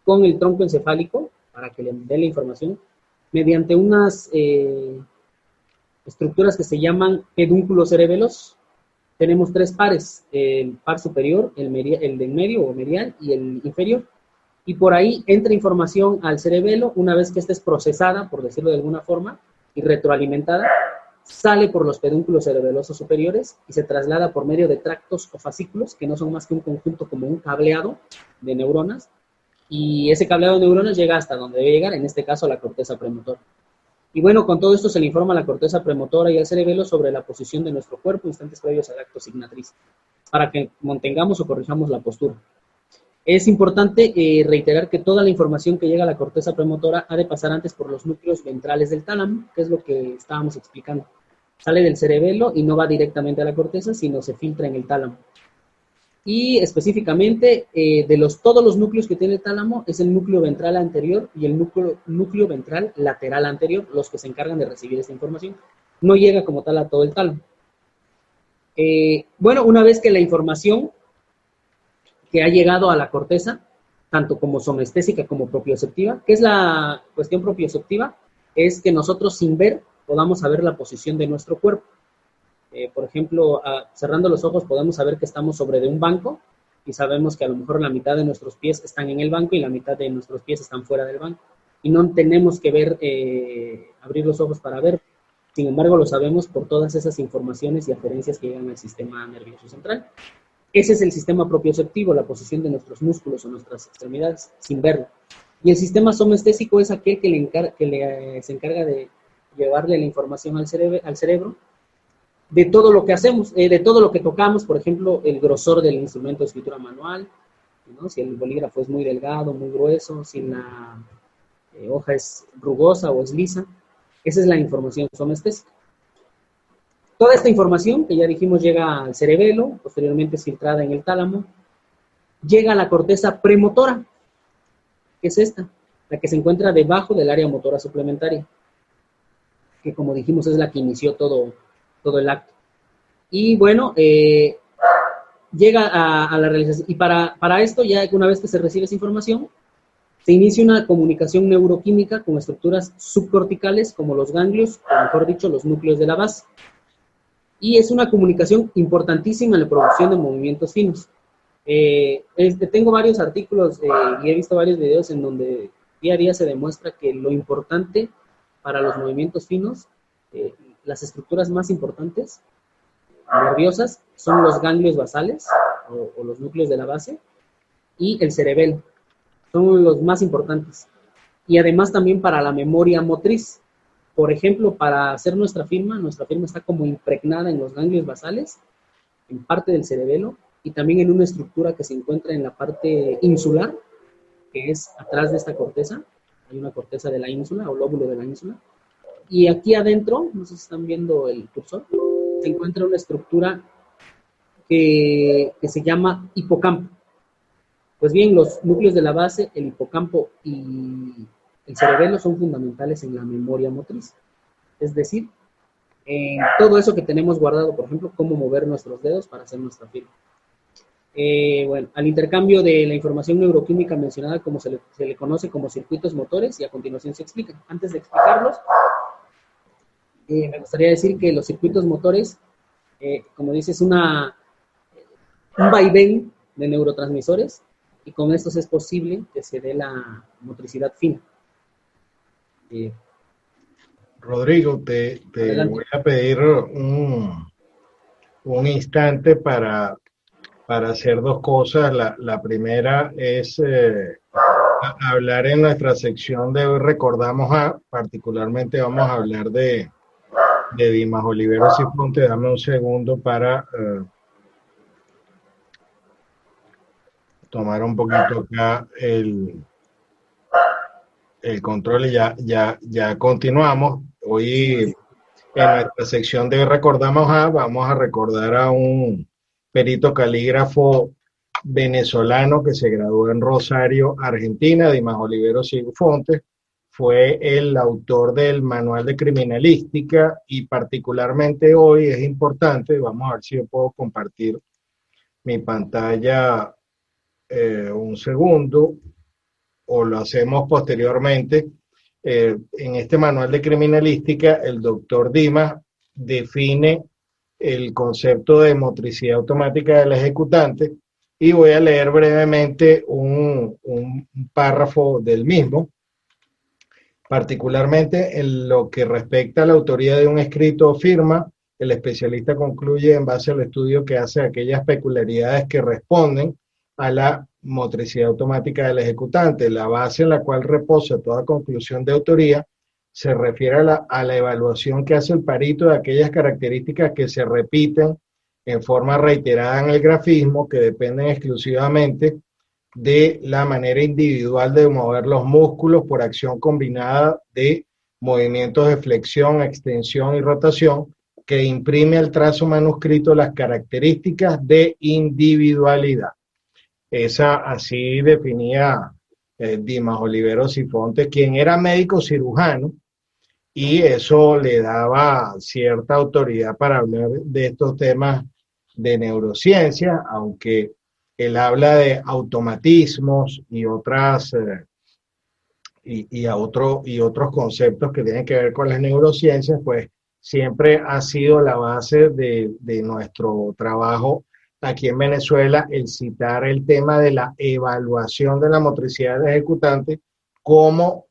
con el tronco encefálico para que le dé la información mediante unas estructuras que se llaman pedúnculos cerebelos. Tenemos 3 pares, el par superior, el de en medio o medial y el inferior. Y por ahí entra información al cerebelo, una vez que esta es procesada, por decirlo de alguna forma, y retroalimentada, sale por los pedúnculos cerebelosos superiores y se traslada por medio de tractos o fascículos, que no son más que un conjunto como un cableado de neuronas, y ese cableado de neuronas llega hasta donde debe llegar, en este caso a la corteza premotora. Y bueno, con todo esto se le informa a la corteza premotora y al cerebelo sobre la posición de nuestro cuerpo instantes previos al acto signatriz, para que mantengamos o corrijamos la postura. Es importante reiterar que toda la información que llega a la corteza premotora ha de pasar antes por los núcleos ventrales del tálamo, que es lo que estábamos explicando. Sale del cerebelo y no va directamente a la corteza, sino se filtra en el tálamo. Y específicamente, todos los núcleos que tiene el tálamo, es el núcleo ventral anterior y el núcleo ventral lateral anterior, los que se encargan de recibir esta información. No llega como tal a todo el tálamo. Bueno, una vez que la información que ha llegado a la corteza, tanto como somestésica como propioceptiva. ¿Qué es la cuestión propioceptiva? Es que nosotros sin ver podamos saber la posición de nuestro cuerpo. Por ejemplo, cerrando los ojos podemos saber que estamos sobre de un banco y sabemos que a lo mejor la mitad de nuestros pies están en el banco y la mitad de nuestros pies están fuera del banco. Y no tenemos que ver, abrir los ojos para ver. Sin embargo, lo sabemos por todas esas informaciones y aferencias que llegan al sistema nervioso central. Ese es el sistema propioceptivo, la posición de nuestros músculos o nuestras extremidades, sin verlo. Y el sistema somestésico es aquel que se encarga de llevarle la información al cerebro de todo lo que hacemos, de todo lo que tocamos, por ejemplo, el grosor del instrumento de escritura manual, ¿no? Si el bolígrafo es muy delgado, muy grueso, si la hoja es rugosa o es lisa. Esa es la información somestésica. Toda esta información, que ya dijimos, llega al cerebelo, posteriormente es filtrada en el tálamo, llega a la corteza premotora, que es esta, la que se encuentra debajo del área motora suplementaria, que como dijimos es la que inició todo el acto. Y bueno, llega a la realización, y para esto, ya una vez que se recibe esa información, se inicia una comunicación neuroquímica con estructuras subcorticales, como los ganglios, o mejor dicho, los núcleos de la base. Y es una comunicación importantísima en la producción de movimientos finos. Tengo varios artículos y he visto varios videos en donde día a día se demuestra que lo importante para los movimientos finos, las estructuras más importantes, nerviosas, son los ganglios basales o los núcleos de la base y el cerebelo. Son los más importantes. Y además también para la memoria motriz. Por ejemplo, para hacer nuestra firma está como impregnada en los ganglios basales, en parte del cerebelo, y también en una estructura que se encuentra en la parte insular, que es atrás de esta corteza. Hay una corteza de la ínsula, o lóbulo de la ínsula. Y aquí adentro, no sé si están viendo el cursor, se encuentra una estructura que se llama hipocampo. Pues bien, los núcleos de la base, el hipocampo y el cerebelo son fundamentales en la memoria motriz. Es decir, en todo eso que tenemos guardado, por ejemplo, cómo mover nuestros dedos para hacer nuestra firma. Bueno, al intercambio de la información neuroquímica mencionada, como se le conoce como circuitos motores, y a continuación se explica. Antes de explicarlos, me gustaría decir que los circuitos motores, como dices, un vaivén de neurotransmisores, y con estos es posible que se dé la motricidad fina. Rodrigo, te voy a pedir un instante para hacer dos cosas. La primera es hablar en nuestra sección de Hoy Recordamos A, particularmente vamos a hablar de Dimas Oliveros y Ponte. Dame un segundo para tomar un poquito acá el control y ya continuamos. Hoy en nuestra sección de Recordamos A vamos a recordar a un perito calígrafo venezolano que se graduó en Rosario, Argentina, Dimas Oliveros Sifontes. Fue el autor del Manual de Criminalística y particularmente hoy es importante, vamos a ver si yo puedo compartir mi pantalla un segundo. o lo hacemos posteriormente. En este manual de criminalística, el doctor Dimas define el concepto de motricidad automática del ejecutante y voy a leer brevemente un párrafo del mismo, particularmente en lo que respecta a la autoría de un escrito o firma. El especialista concluye en base al estudio que hace aquellas peculiaridades que responden a la motricidad automática del ejecutante. La base en la cual reposa toda conclusión de autoría se refiere a la evaluación que hace el perito de aquellas características que se repiten en forma reiterada en el grafismo, que dependen exclusivamente de la manera individual de mover los músculos por acción combinada de movimientos de flexión, extensión y rotación, que imprime al trazo manuscrito las características de individualidad. Esa así definía Dimas Oliveros y Fontes, quien era médico cirujano, y eso le daba cierta autoridad para hablar de estos temas de neurociencia, aunque él habla de automatismos y otras otros conceptos que tienen que ver con las neurociencias, pues siempre ha sido la base de nuestro trabajo aquí en Venezuela, el citar el tema de la evaluación de la motricidad del ejecutante como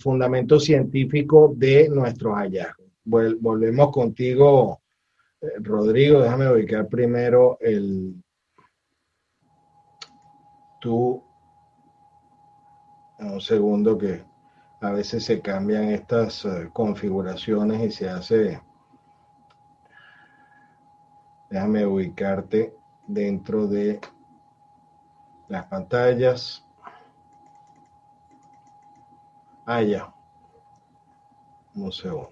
fundamento científico de nuestros hallazgos. Volvemos contigo, Rodrigo. Déjame ubicar primero un segundo, que a veces se cambian estas configuraciones y se hace. Déjame ubicarte dentro de las pantallas. Ya. Un segundo.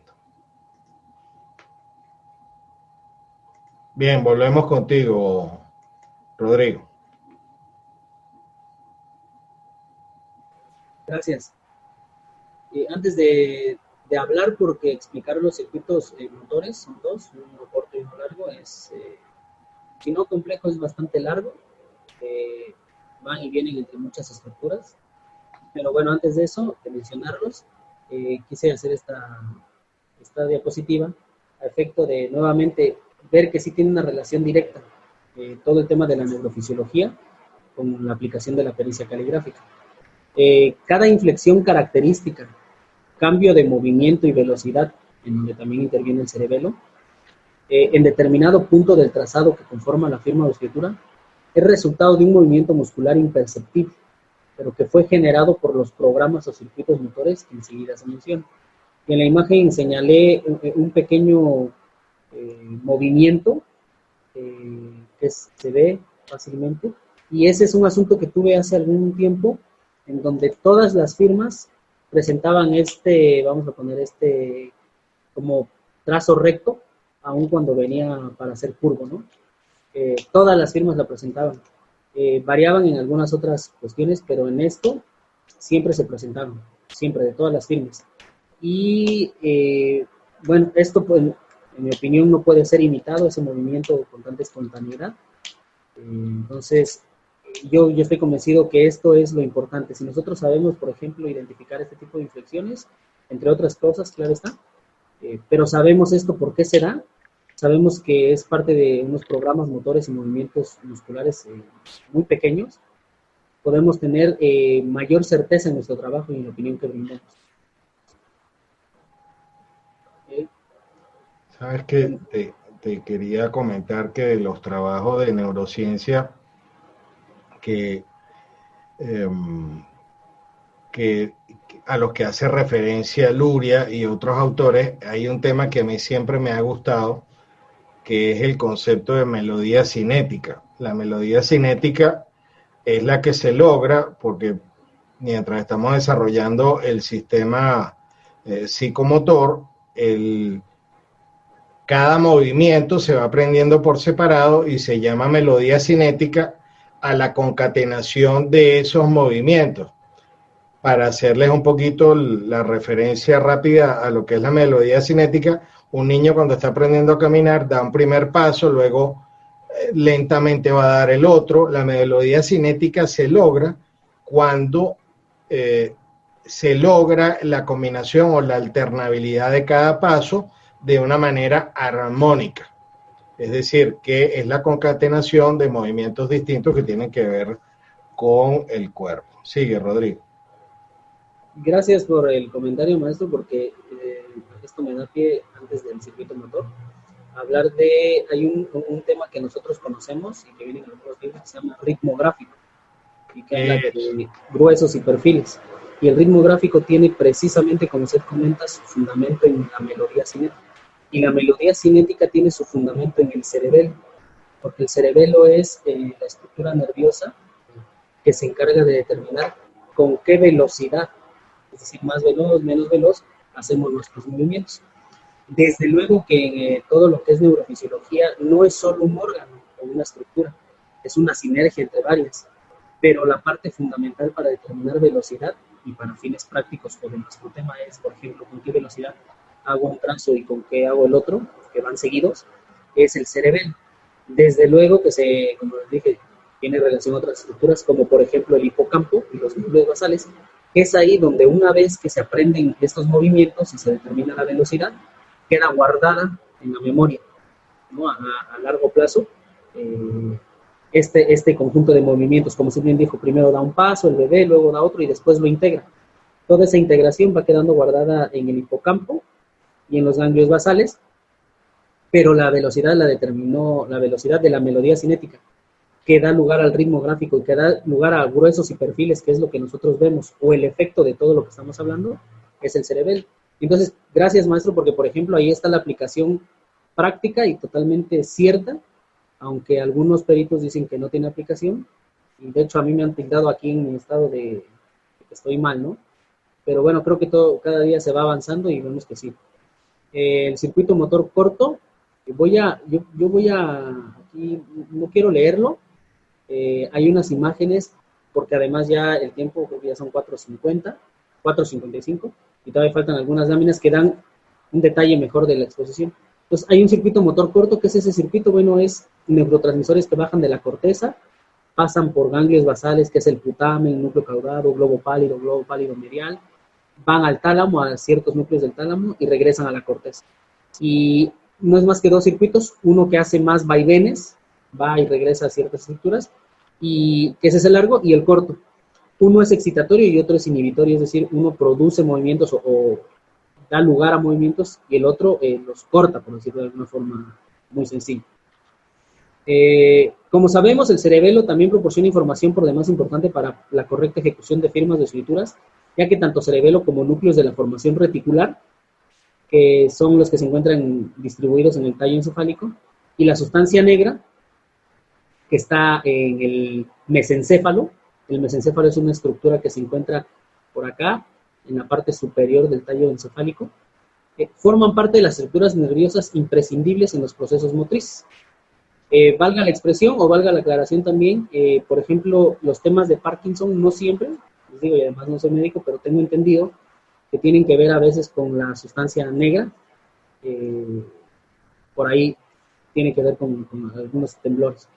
Bien, volvemos contigo, Rodrigo. Gracias. Antes de hablar, porque explicar los circuitos motores son dos, uno corto y uno largo, si no complejo, es bastante largo, van y vienen entre muchas estructuras, pero bueno, antes de eso, de mencionarlos, quise hacer esta diapositiva a efecto de nuevamente ver que sí tiene una relación directa todo el tema de la neurofisiología con la aplicación de la pericia caligráfica. Cada inflexión característica, cambio de movimiento y velocidad, en donde también interviene el cerebelo, en determinado punto del trazado que conforma la firma o escritura, es resultado de un movimiento muscular imperceptible, pero que fue generado por los programas o circuitos motores que enseguida se mencionan. Y en la imagen señalé un pequeño movimiento que se ve fácilmente, y ese es un asunto que tuve hace algún tiempo, en donde todas las firmas presentaban vamos a poner como trazo recto, aun cuando venía para ser curvo, ¿no? Todas las firmas la presentaban. Variaban en algunas otras cuestiones, pero en esto siempre se presentaban, siempre, de todas las firmas. Y bueno, esto pues, en mi opinión no puede ser imitado, ese movimiento con tanta espontaneidad. Entonces, yo estoy convencido que esto es lo importante. Si nosotros sabemos, por ejemplo, identificar este tipo de inflexiones, entre otras cosas, claro está, pero sabemos esto por qué se da, sabemos que es parte de unos programas motores y movimientos musculares muy pequeños, podemos tener mayor certeza en nuestro trabajo y en la opinión que brindamos. Sabes que te quería comentar que de los trabajos de neurociencia que a los que hace referencia Luria y otros autores, hay un tema que a mí siempre me ha gustado, que es el concepto de melodía cinética. La melodía cinética es la que se logra porque mientras estamos desarrollando el sistema psicomotor, cada movimiento se va aprendiendo por separado y se llama melodía cinética a la concatenación de esos movimientos. Para hacerles un poquito la referencia rápida a lo que es la melodía cinética, un niño cuando está aprendiendo a caminar da un primer paso, luego lentamente va a dar el otro. La melodía cinética se logra cuando se logra la combinación o la alternabilidad de cada paso de una manera armónica. Es decir, que es la concatenación de movimientos distintos que tienen que ver con el cuerpo. Sigue, Rodrigo. Gracias por el comentario, maestro, porque esto me da pie, antes del circuito motor, hablar de, hay un tema que nosotros conocemos y que viene en algunos libros que se llama ritmo gráfico, y que habla de gruesos y perfiles. Y el ritmo gráfico tiene precisamente, como usted comenta, su fundamento en la melodía cinética. Y la melodía cinética tiene su fundamento en el cerebelo, porque el cerebelo es la estructura nerviosa que se encarga de determinar con qué velocidad, es decir, más veloz, menos veloz, hacemos nuestros movimientos. Desde luego que todo lo que es neurofisiología no es solo un órgano o una estructura, es una sinergia entre varias, pero la parte fundamental para determinar velocidad y para fines prácticos, como nuestro tema es, por ejemplo, con qué velocidad hago un trazo y con qué hago el otro, que van seguidos, es el cerebelo. Desde luego que como les dije, tiene relación a otras estructuras, como por ejemplo el hipocampo y los núcleos basales, que es ahí donde una vez que se aprenden estos movimientos y se determina la velocidad, queda guardada en la memoria, ¿no? A largo plazo, este conjunto de movimientos, como se bien dijo, primero da un paso el bebé, luego da otro y después lo integra. Toda esa integración va quedando guardada en el hipocampo y en los ganglios basales, pero la velocidad la determinó la velocidad de la melodía cinética, que da lugar al ritmo gráfico y que da lugar a gruesos y perfiles, que es lo que nosotros vemos, o el efecto de todo lo que estamos hablando, es el cerebelo. Entonces, gracias, maestro, porque, por ejemplo, ahí está la aplicación práctica y totalmente cierta, aunque algunos peritos dicen que no tiene aplicación, y de hecho a mí me han tildado aquí en mi estado de que estoy mal, ¿no? Pero bueno, creo que cada día se va avanzando y vemos que sí. El circuito motor corto, yo voy a, aquí no quiero leerlo, hay unas imágenes, porque además ya el tiempo, creo que ya son 4:50, 4:55, y todavía faltan algunas láminas que dan un detalle mejor de la exposición. Entonces, hay un circuito motor corto, que es ese circuito, bueno, es neurotransmisores que bajan de la corteza, pasan por ganglios basales, que es el putamen, núcleo caudado, globo pálido medial, van al tálamo, a ciertos núcleos del tálamo, y regresan a la corteza. Y no es más que dos circuitos, uno que hace más vaivenes, va y regresa a ciertas estructuras, y que ese es el largo, y el corto. Uno es excitatorio y otro es inhibitorio, es decir, uno produce movimientos o da lugar a movimientos y el otro los corta, por decirlo de alguna forma muy sencilla. Como sabemos, el cerebelo también proporciona información por demás importante para la correcta ejecución de firmas de escrituras, ya que tanto cerebelo como núcleos de la formación reticular, que son los que se encuentran distribuidos en el tallo encefálico, y la sustancia negra, que está en el mesencéfalo. El mesencéfalo es una estructura que se encuentra por acá, en la parte superior del tallo encefálico, forman parte de las estructuras nerviosas imprescindibles en los procesos motrices. Valga la expresión o valga la aclaración también, por ejemplo, los temas de Parkinson no siempre, les digo, y además no soy médico, pero tengo entendido que tienen que ver a veces con la sustancia negra, por ahí tiene que ver con algunos temblores.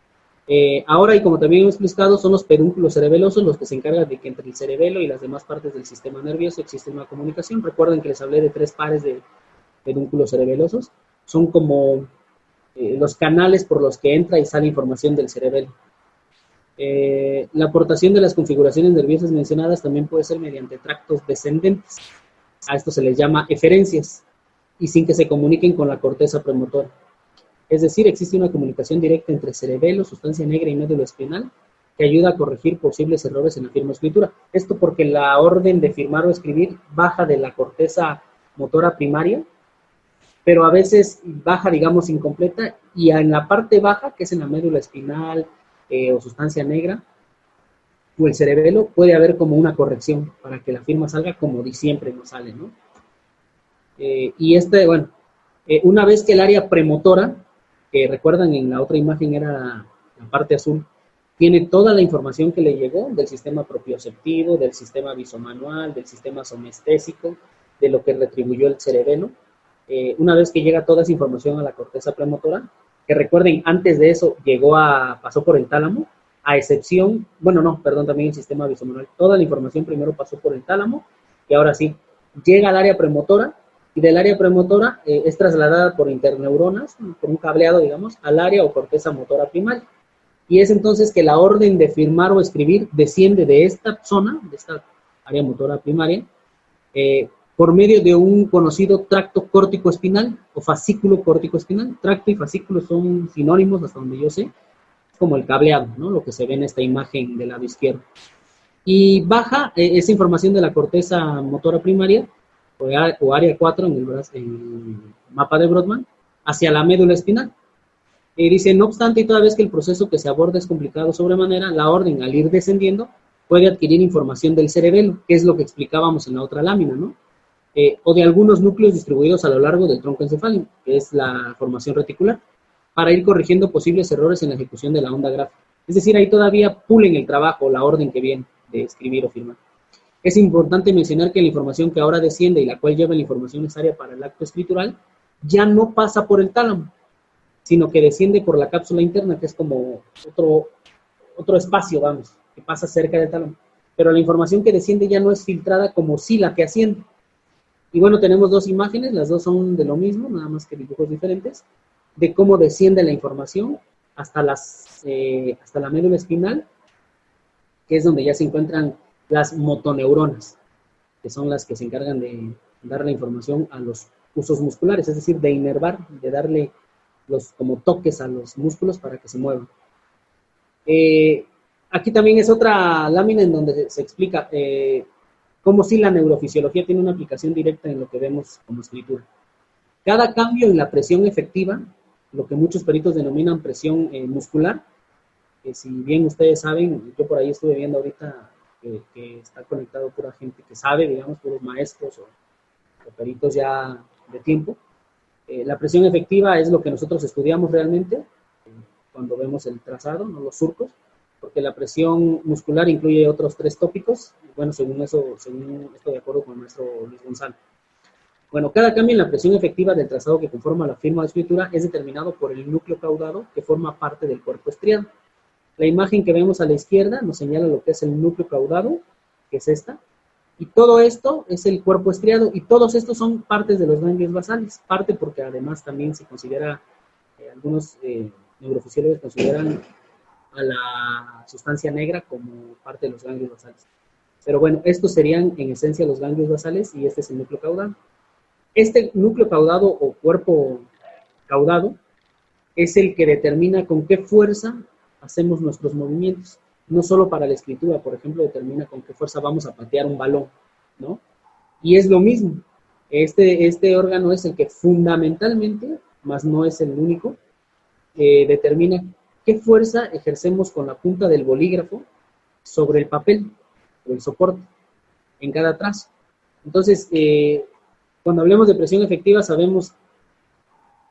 Ahora, y como también hemos explicado, son los pedúnculos cerebelosos los que se encargan de que entre el cerebelo y las demás partes del sistema nervioso existe una comunicación. Recuerden que les hablé de 3 pares de pedúnculos cerebelosos. Son como los canales por los que entra y sale información del cerebelo. La aportación de las configuraciones nerviosas mencionadas también puede ser mediante tractos descendentes. A esto se les llama eferencias, y sin que se comuniquen con la corteza premotora. Es decir, existe una comunicación directa entre cerebelo, sustancia negra y médula espinal que ayuda a corregir posibles errores en la firma o escritura. Esto porque la orden de firmar o escribir baja de la corteza motora primaria, pero a veces baja, digamos, incompleta, y en la parte baja, que es en la médula espinal o sustancia negra, o el cerebelo, puede haber como una corrección para que la firma salga como siempre no sale, ¿no? Una vez que el área premotora, que recuerdan en la otra imagen era la parte azul, tiene toda la información que le llegó del sistema propioceptivo, del sistema visomanual, del sistema somestésico, de lo que retribuyó el cerebelo. Una vez que llega toda esa información a la corteza premotora, que recuerden, antes de eso pasó por el tálamo, a excepción, bueno, no, perdón, también el sistema visomotor. Toda la información primero pasó por el tálamo y ahora sí, llega al área premotora y del área premotora es trasladada por interneuronas, por un cableado, digamos, al área o corteza motora primaria. Y es entonces que la orden de firmar o escribir desciende de esta zona, de esta área motora primaria, por medio de un conocido tracto córtico-espinal o fascículo córtico-espinal. Tracto y fascículo son sinónimos hasta donde yo sé, como el cableado, ¿no? Lo que se ve en esta imagen del lado izquierdo. Y baja esa información de la corteza motora primaria, o área 4 en el mapa de Brodmann, hacia la médula espinal. Dice, no obstante, y toda vez que el proceso que se aborda es complicado sobremanera, la orden, al ir descendiendo, puede adquirir información del cerebelo, que es lo que explicábamos en la otra lámina, ¿no? O de algunos núcleos distribuidos a lo largo del tronco encefálico, que es la formación reticular, para ir corrigiendo posibles errores en la ejecución de la onda gráfica. Es decir, ahí todavía pulen el trabajo, la orden que viene de escribir o firmar. Es importante mencionar que la información que ahora desciende y la cual lleva la información necesaria para el acto escritural, ya no pasa por el tálamo, sino que desciende por la cápsula interna, que es como otro espacio, vamos, que pasa cerca del tálamo. Pero la información que desciende ya no es filtrada como si la que asciende. Y bueno, tenemos dos imágenes, las dos son de lo mismo, nada más que dibujos diferentes, de cómo desciende la información hasta la médula espinal, que es donde ya se encuentran las motoneuronas, que son las que se encargan de dar la información a los usos musculares, es decir, de inervar, de darle los como toques a los músculos para que se muevan. Aquí también es otra lámina en donde se explica cómo si la neurofisiología tiene una aplicación directa en lo que vemos como escritura. Cada cambio en la presión efectiva, lo que muchos peritos denominan presión muscular, que si bien ustedes saben, yo por ahí estuve viendo ahorita que está conectado pura gente que sabe, digamos, puros maestros o peritos ya de tiempo. La presión efectiva es lo que nosotros estudiamos realmente cuando vemos el trazado, no los surcos, porque la presión muscular incluye otros 3 tópicos, bueno, según esto de acuerdo con el maestro Luis Gonzalo. Bueno, cada cambio en la presión efectiva del trazado que conforma la firma de escritura es determinado por el núcleo caudado que forma parte del cuerpo estriado. La imagen que vemos a la izquierda nos señala lo que es el núcleo caudado, que es esta, y todo esto es el cuerpo estriado, y todos estos son partes de los ganglios basales, parte porque además también se considera, algunos neurofisiólogos consideran a la sustancia negra como parte de los ganglios basales. Pero bueno, estos serían en esencia los ganglios basales y este es el núcleo caudado. Este núcleo caudado o cuerpo caudado es el que determina con qué fuerza hacemos nuestros movimientos. No solo para la escritura, por ejemplo, determina con qué fuerza vamos a patear un balón, ¿no? Y es lo mismo. Este órgano es el que fundamentalmente, más no es el único, determina qué fuerza ejercemos con la punta del bolígrafo sobre el papel, o el soporte, en cada trazo. Entonces, cuando hablemos de presión efectiva, sabemos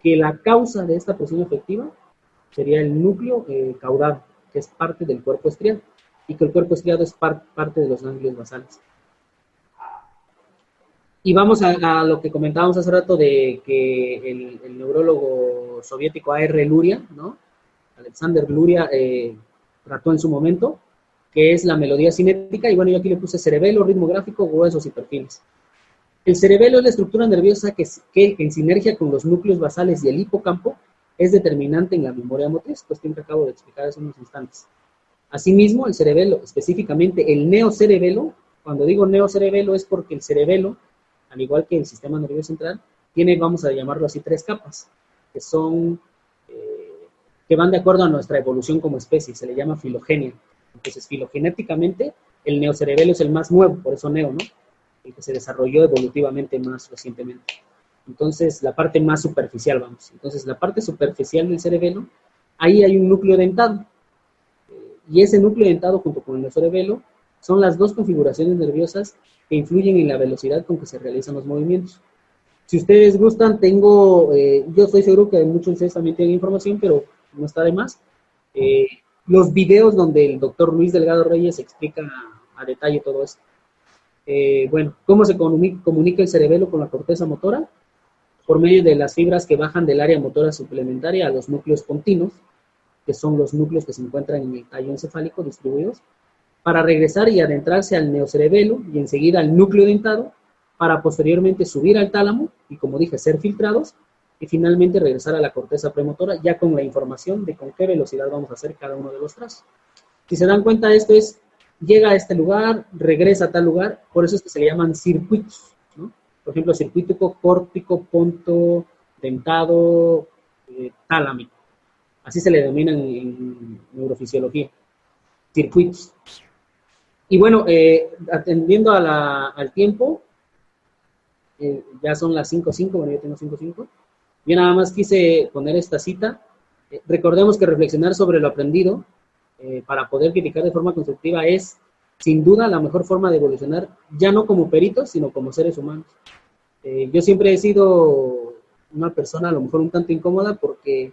que la causa de esta presión efectiva sería el núcleo caudado, que es parte del cuerpo estriado, y que el cuerpo estriado es parte de los ganglios basales. Y vamos a lo que comentábamos hace rato de que el neurólogo soviético A.R. Luria, ¿no? Alexander Luria, trató en su momento, que es la melodía cinética, y bueno, yo aquí le puse cerebelo, ritmo gráfico, huesos y perfiles. El cerebelo es la estructura nerviosa que en sinergia con los núcleos basales y el hipocampo es determinante en la memoria motriz, cuestión que acabo de explicar hace unos instantes. Asimismo, el cerebelo, específicamente el neocerebelo, cuando digo neocerebelo es porque el cerebelo, al igual que el sistema nervioso central, tiene, vamos a llamarlo así, 3 capas, que son, que van de acuerdo a nuestra evolución como especie, se le llama filogenia. Entonces, filogenéticamente, el neocerebelo es el más nuevo, por eso neo, ¿no? El que se desarrolló evolutivamente más recientemente. Entonces, la parte más superficial, vamos. Entonces, la parte superficial del cerebelo, ahí hay un núcleo dentado. Y ese núcleo dentado, junto con el cerebelo, son las 2 configuraciones nerviosas que influyen en la velocidad con que se realizan los movimientos. Si ustedes gustan, yo estoy seguro que muchos de ustedes también tienen información, pero no está de más. Los videos donde el doctor Luis Delgado Reyes explica a detalle todo esto. Bueno, ¿cómo se comunica el cerebelo con la corteza motora? Por medio de las fibras que bajan del área motora suplementaria a los núcleos continuos, que son los núcleos que se encuentran en el tallo encefálico distribuidos, para regresar y adentrarse al neocerebelo y enseguida al núcleo dentado, para posteriormente subir al tálamo y, como dije, ser filtrados y finalmente regresar a la corteza premotora ya con la información de con qué velocidad vamos a hacer cada uno de los trazos. Si se dan cuenta, esto es, llega a este lugar, regresa a tal lugar, por eso es que se le llaman circuitos, ¿no? Por ejemplo, circuito córtico, ponto, dentado, tálámico. Así se le denomina en neurofisiología, circuitos. Y bueno, atendiendo al tiempo, ya son las 5:05, bueno, yo tengo 5:05. Yo nada más quise poner esta cita. Recordemos que reflexionar sobre lo aprendido para poder criticar de forma constructiva es, sin duda, la mejor forma de evolucionar, ya no como peritos, sino como seres humanos. Yo siempre he sido una persona a lo mejor un tanto incómoda porque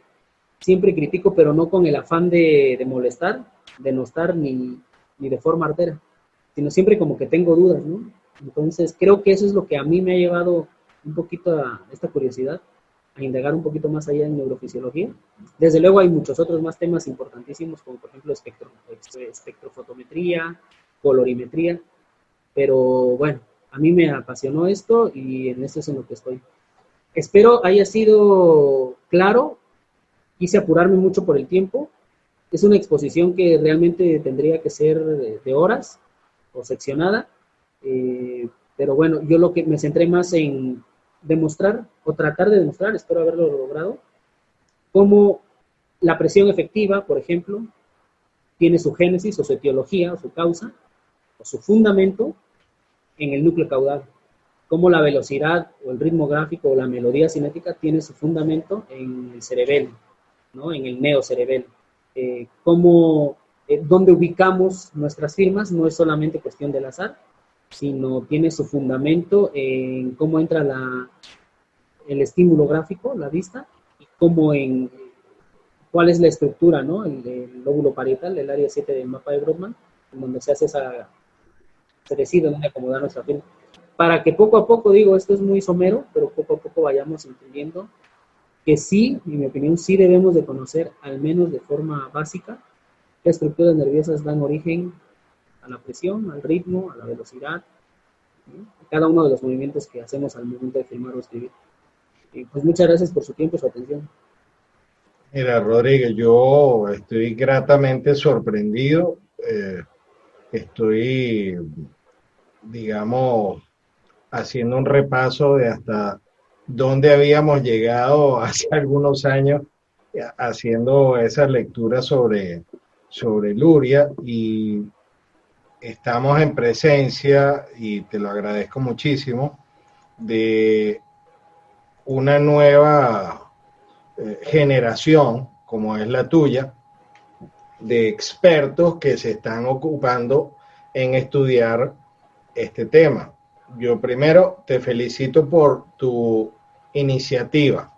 siempre critico, pero no con el afán de molestar, de no estar ni de forma artera, sino siempre como que tengo dudas, ¿no? Entonces creo que eso es lo que a mí me ha llevado un poquito a esta curiosidad, a indagar un poquito más allá en neurofisiología. Desde luego hay muchos otros más temas importantísimos, como por ejemplo espectrofotometría, colorimetría, pero bueno, a mí me apasionó esto y en eso es en lo que estoy. Espero haya sido claro, quise apurarme mucho por el tiempo. Es una exposición que realmente tendría que ser de horas o seccionada, pero bueno, yo lo que me centré más en demostrar o tratar de demostrar, espero haberlo logrado, cómo la presión efectiva, por ejemplo, tiene su génesis o su etiología o su causa o su fundamento en el núcleo caudal, cómo la velocidad o el ritmo gráfico o la melodía cinética tiene su fundamento en el cerebelo, ¿no? En el neocerebelo. Donde ubicamos nuestras firmas no es solamente cuestión del azar, sino tiene su fundamento en cómo entra el estímulo gráfico, la vista, y cuál es la estructura, ¿no? El lóbulo parietal, el área 7 del mapa de Brodmann, en donde se decide dónde acomodar nuestra firma. Para que poco a poco, digo, esto es muy somero, pero poco a poco vayamos entendiendo que sí, en mi opinión, sí debemos de conocer, al menos de forma básica, qué estructuras nerviosas dan origen a la presión, al ritmo, a la velocidad, ¿no? Cada uno de los movimientos que hacemos al momento de filmar o escribir. Y pues muchas gracias por su tiempo y su atención. Mira, Rodríguez, yo estoy gratamente sorprendido. Estoy, digamos, haciendo un repaso de hasta dónde habíamos llegado hace algunos años, haciendo esa lectura sobre Luria, y estamos en presencia, y te lo agradezco muchísimo, de una nueva generación, como es la tuya, de expertos que se están ocupando en estudiar este tema. Yo primero te felicito por tu iniciativa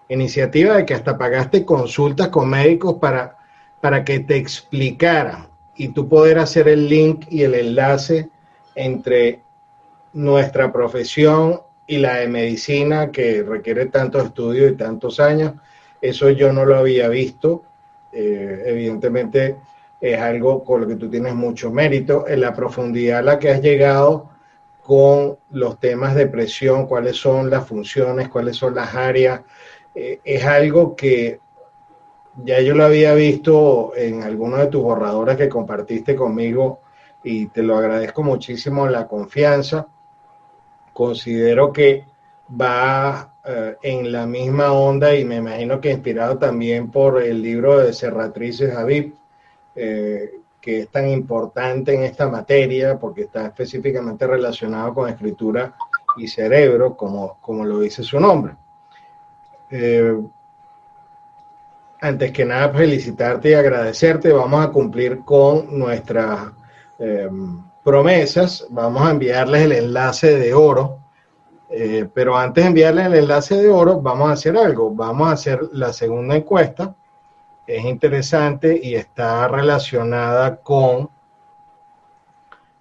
de que hasta pagaste consultas con médicos para que te explicaran y tú poder hacer el link y el enlace entre nuestra profesión y la de medicina, que requiere tantos estudios y tantos años. Eso yo no lo había visto. Evidentemente es algo con lo que tú tienes mucho mérito, en la profundidad a la que has llegado con los temas de presión, cuáles son las funciones, cuáles son las áreas. Es algo que ya yo lo había visto en algunos de tus borradores que compartiste conmigo y te lo agradezco muchísimo la confianza. Considero que va en la misma onda y me imagino que inspirado también por el libro de Serratriz y Habib, que es tan importante en esta materia porque está específicamente relacionado con escritura y cerebro, como lo dice su nombre. Antes que nada, felicitarte y agradecerte. Vamos a cumplir con nuestras promesas. Vamos a enviarles el enlace de oro. Pero antes de enviarles el enlace de oro, vamos a hacer algo. Vamos a hacer la segunda encuesta. Es interesante y está relacionada con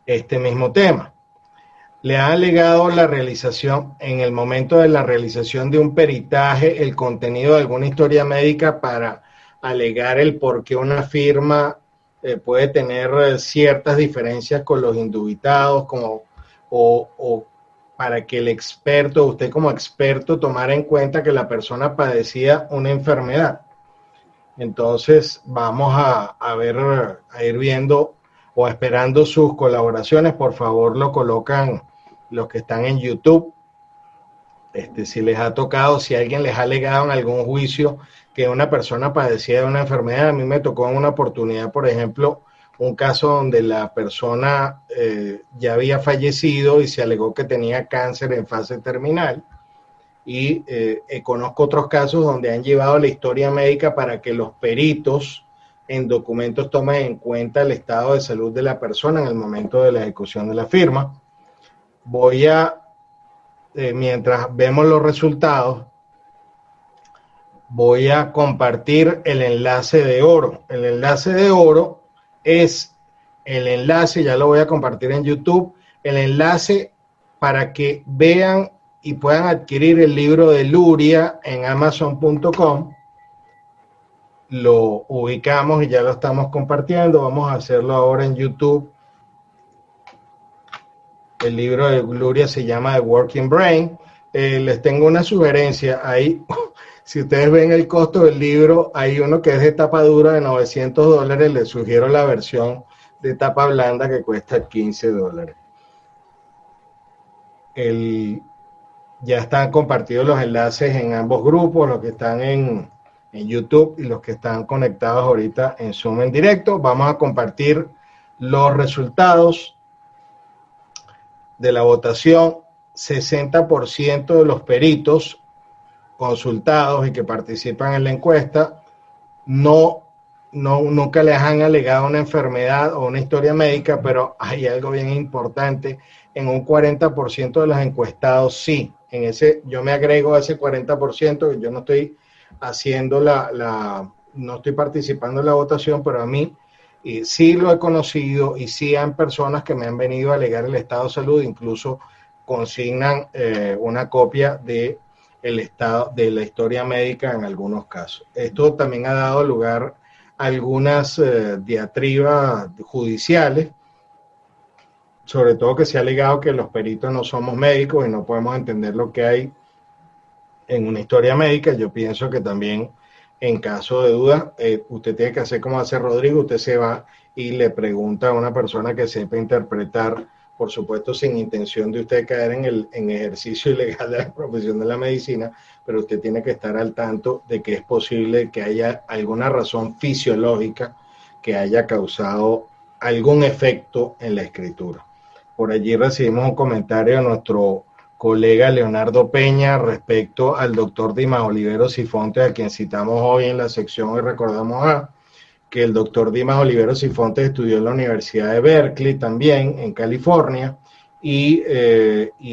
este mismo tema. Le ha alegado la realización, en el momento de la realización de un peritaje, el contenido de alguna historia médica para alegar el por qué una firma puede tener ciertas diferencias con los indubitados, o para que el experto, usted como experto, tomara en cuenta que la persona padecía una enfermedad. Entonces vamos a ir viendo o esperando sus colaboraciones. Por favor, lo colocan los que están en YouTube. Si les ha tocado, si alguien les ha alegado en algún juicio que una persona padecía de una enfermedad. A mí me tocó en una oportunidad, por ejemplo, un caso donde la persona ya había fallecido y se alegó que tenía cáncer en fase terminal. Y conozco otros casos donde han llevado la historia médica para que los peritos en documentos tomen en cuenta el estado de salud de la persona en el momento de la ejecución de la firma. Voy a, mientras vemos los resultados, voy a compartir el enlace de oro. El enlace de oro es el enlace, ya lo voy a compartir en YouTube, el enlace para que vean y puedan adquirir el libro de Luria en Amazon.com. Lo ubicamos y ya lo estamos compartiendo. Vamos a hacerlo ahora en YouTube. El libro de Luria se llama The Working Brain. Les tengo una sugerencia. Ahí, si ustedes ven el costo del libro, hay uno que es de tapa dura de $900. Les sugiero la versión de tapa blanda que cuesta $15. Ya están compartidos los enlaces en ambos grupos, los que están en YouTube y los que están conectados ahorita en Zoom en directo. Vamos a compartir los resultados de la votación. 60% de los peritos consultados y que participan en la encuesta nunca les han alegado una enfermedad o una historia médica, pero hay algo bien importante. En un 40% de los encuestados sí. Yo me agrego a ese 40%, yo no estoy haciendo no estoy participando en la votación, pero a mí sí lo he conocido y sí hay personas que me han venido a alegar el estado de salud, incluso consignan una copia de la historia médica en algunos casos. Esto también ha dado lugar a algunas diatribas judiciales, sobre todo que se ha alegado que los peritos no somos médicos y no podemos entender lo que hay en una historia médica. Yo pienso que también, en caso de duda, usted tiene que hacer como hace Rodrigo, usted se va y le pregunta a una persona que sepa interpretar, por supuesto sin intención de usted caer en ejercicio ilegal de la profesión de la medicina, pero usted tiene que estar al tanto de que es posible que haya alguna razón fisiológica que haya causado algún efecto en la escritura. Por allí recibimos un comentario de nuestro colega Leonardo Peña respecto al doctor Dimas Oliveros y Fontes, a quien citamos hoy en la sección y recordamos que el doctor Dimas Oliveros y Fontes estudió en la Universidad de Berkeley también, en California, y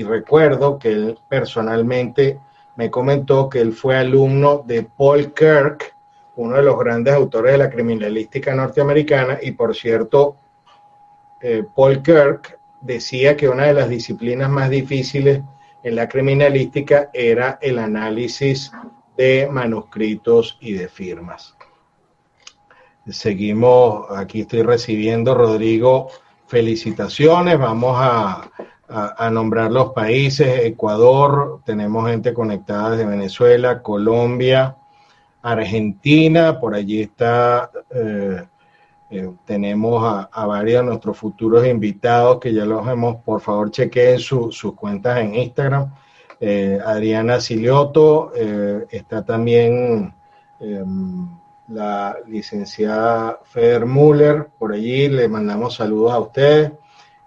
recuerdo que él personalmente me comentó que él fue alumno de Paul Kirk, uno de los grandes autores de la criminalística norteamericana, y por cierto, Paul Kirk decía que una de las disciplinas más difíciles en la criminalística era el análisis de manuscritos y de firmas. Seguimos, aquí estoy recibiendo, Rodrigo, felicitaciones. Vamos a nombrar los países. Ecuador, tenemos gente conectada desde Venezuela, Colombia, Argentina, por allí está... tenemos a varios de nuestros futuros invitados que ya los hemos, por favor chequeen sus cuentas en Instagram. Adriana Silioto, está también la licenciada Feder Müller, por allí le mandamos saludos a ustedes.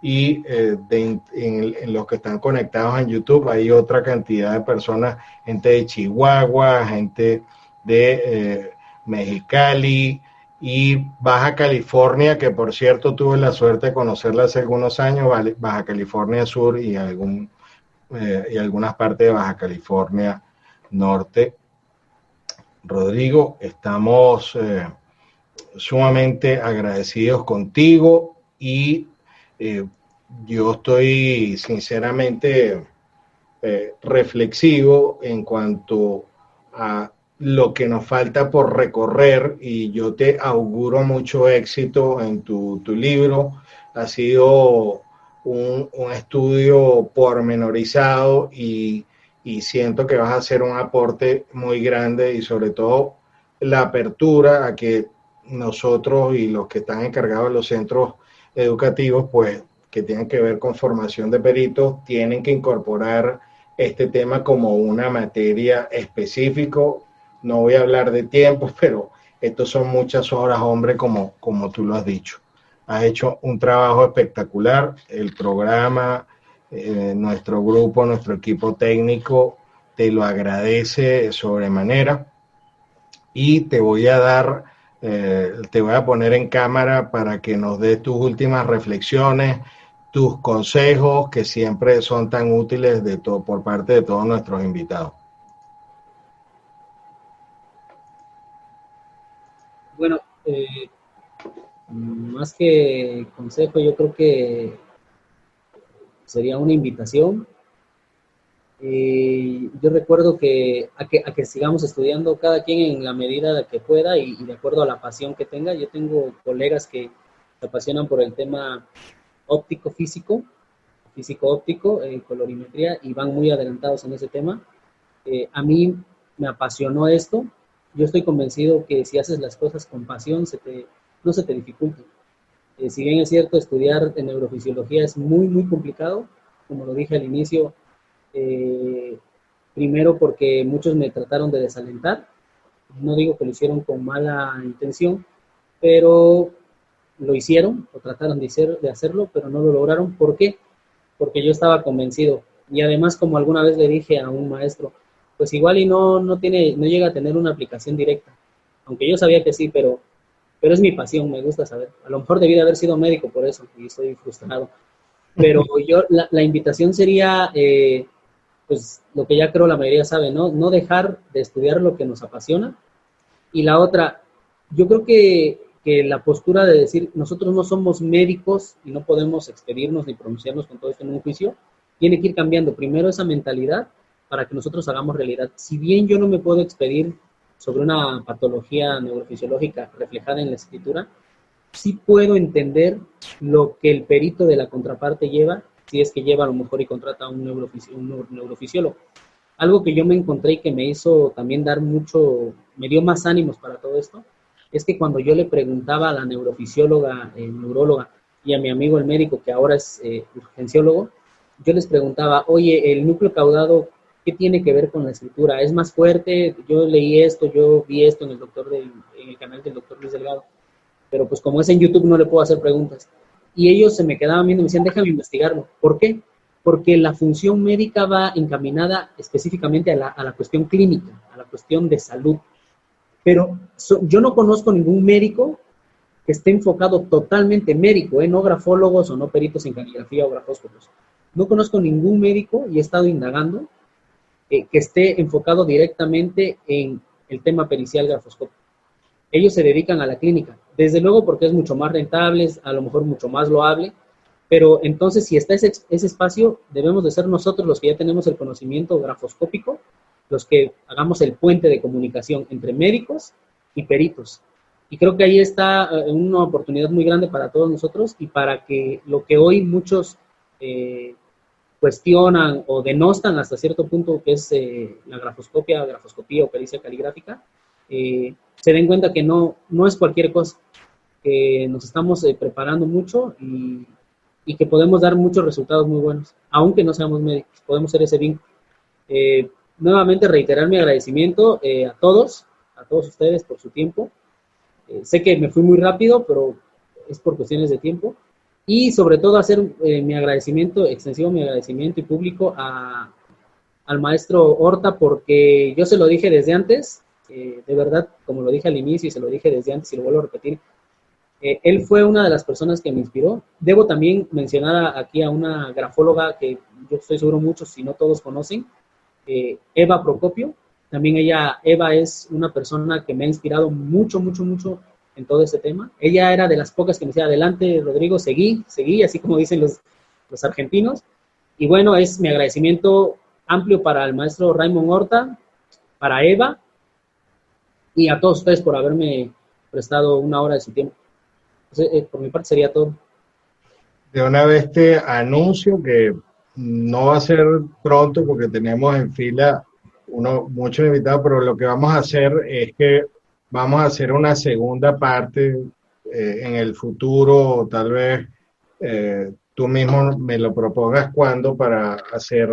Y en los que están conectados en YouTube hay otra cantidad de personas, gente de Chihuahua, gente de Mexicali y Baja California, que por cierto tuve la suerte de conocerla hace algunos años, Baja California Sur y algunas partes de Baja California Norte. Rodrigo, estamos sumamente agradecidos contigo y yo estoy sinceramente reflexivo en cuanto a lo que nos falta por recorrer, y yo te auguro mucho éxito en tu libro. Ha sido un estudio pormenorizado y siento que vas a hacer un aporte muy grande y sobre todo la apertura a que nosotros y los que están encargados de los centros educativos, pues que tienen que ver con formación de peritos, tienen que incorporar este tema como una materia específico. No voy a hablar de tiempos, pero estos son muchas horas, hombre, como tú lo has dicho. Has hecho un trabajo espectacular. El programa, nuestro grupo, nuestro equipo técnico te lo agradece sobremanera y te voy a poner en cámara para que nos des tus últimas reflexiones, tus consejos que siempre son tan útiles por parte de todos nuestros invitados. Bueno, más que consejo, yo creo que sería una invitación. Yo recuerdo a que sigamos estudiando cada quien en la medida de que pueda y de acuerdo a la pasión que tenga. Yo tengo colegas que se apasionan por el tema óptico-físico, físico-óptico, colorimetría, y van muy adelantados en ese tema. A mí me apasionó esto. Yo estoy convencido que si haces las cosas con pasión, no se te dificulta. Si bien es cierto, estudiar en neurofisiología es muy, muy complicado, como lo dije al inicio, primero porque muchos me trataron de desalentar. No digo que lo hicieron con mala intención, pero lo hicieron o trataron de hacerlo, pero no lo lograron. ¿Por qué? Porque yo estaba convencido. Y además, como alguna vez le dije a un maestro, pues igual y no llega a tener una aplicación directa. Aunque yo sabía que sí, pero es mi pasión, me gusta saber. A lo mejor debí de haber sido médico por eso y estoy frustrado. Pero la invitación sería, pues lo que ya creo la mayoría sabe, ¿no? No dejar de estudiar lo que nos apasiona. Y la otra, yo creo que la postura de decir, nosotros no somos médicos y no podemos expedirnos ni pronunciarnos con todo esto en un juicio, tiene que ir cambiando primero esa mentalidad para que nosotros hagamos realidad. Si bien yo no me puedo expedir sobre una patología neurofisiológica reflejada en la escritura, sí puedo entender lo que el perito de la contraparte lleva, si es que lleva a lo mejor y contrata a un neurofisiólogo. Algo que yo me encontré y que me hizo también me dio más ánimos para todo esto, es que cuando yo le preguntaba a la neurofisióloga, neuróloga, y a mi amigo el médico, que ahora es urgenciólogo, yo les preguntaba, oye, el núcleo caudado, ¿qué tiene que ver con la escritura? ¿Es más fuerte? Yo leí esto, yo vi esto en el canal del doctor Luis Delgado, pero pues como es en YouTube no le puedo hacer preguntas. Y ellos se me quedaban viendo y me decían, déjame investigarlo. ¿Por qué? Porque la función médica va encaminada específicamente a la cuestión clínica, a la cuestión de salud. Pero yo no conozco ningún médico que esté enfocado totalmente médico, no grafólogos o no peritos en caligrafía o grafóscopos. No conozco ningún médico, y he estado indagando, que esté enfocado directamente en el tema pericial grafoscópico. Ellos se dedican a la clínica, desde luego porque es mucho más rentable, a lo mejor mucho más loable, pero entonces si está ese espacio, debemos de ser nosotros los que ya tenemos el conocimiento grafoscópico, los que hagamos el puente de comunicación entre médicos y peritos. Y creo que ahí está una oportunidad muy grande para todos nosotros y para que lo que hoy muchos cuestionan o denostan hasta cierto punto, que es la grafoscopía o pericia caligráfica, se den cuenta que no es cualquier cosa, que nos estamos preparando mucho y que podemos dar muchos resultados muy buenos, aunque no seamos médicos, podemos ser ese vínculo. Nuevamente reiterar mi agradecimiento a todos ustedes por su tiempo. Sé que me fui muy rápido, pero es por cuestiones de tiempo. Y sobre todo hacer extensivo mi agradecimiento y público al maestro Horta, porque yo se lo dije desde antes, de verdad, como lo dije al inicio y se lo dije desde antes y lo vuelvo a repetir, él fue una de las personas que me inspiró. Debo también mencionar aquí a una grafóloga que yo estoy seguro muchos, si no todos conocen, Eva Procopio. También Eva es una persona que me ha inspirado mucho, mucho, mucho en todo este tema. Ella era de las pocas que me decía, adelante Rodrigo, seguí, así como dicen los argentinos. Y bueno, es mi agradecimiento amplio para el maestro Raymond Horta, para Eva, y a todos ustedes por haberme prestado una hora de su tiempo. Entonces, por mi parte sería todo. De una vez te anuncio que no va a ser pronto porque tenemos en fila muchos invitados, pero lo que vamos a hacer es que vamos a hacer una segunda parte en el futuro, tal vez tú mismo me lo propongas cuando para hacer,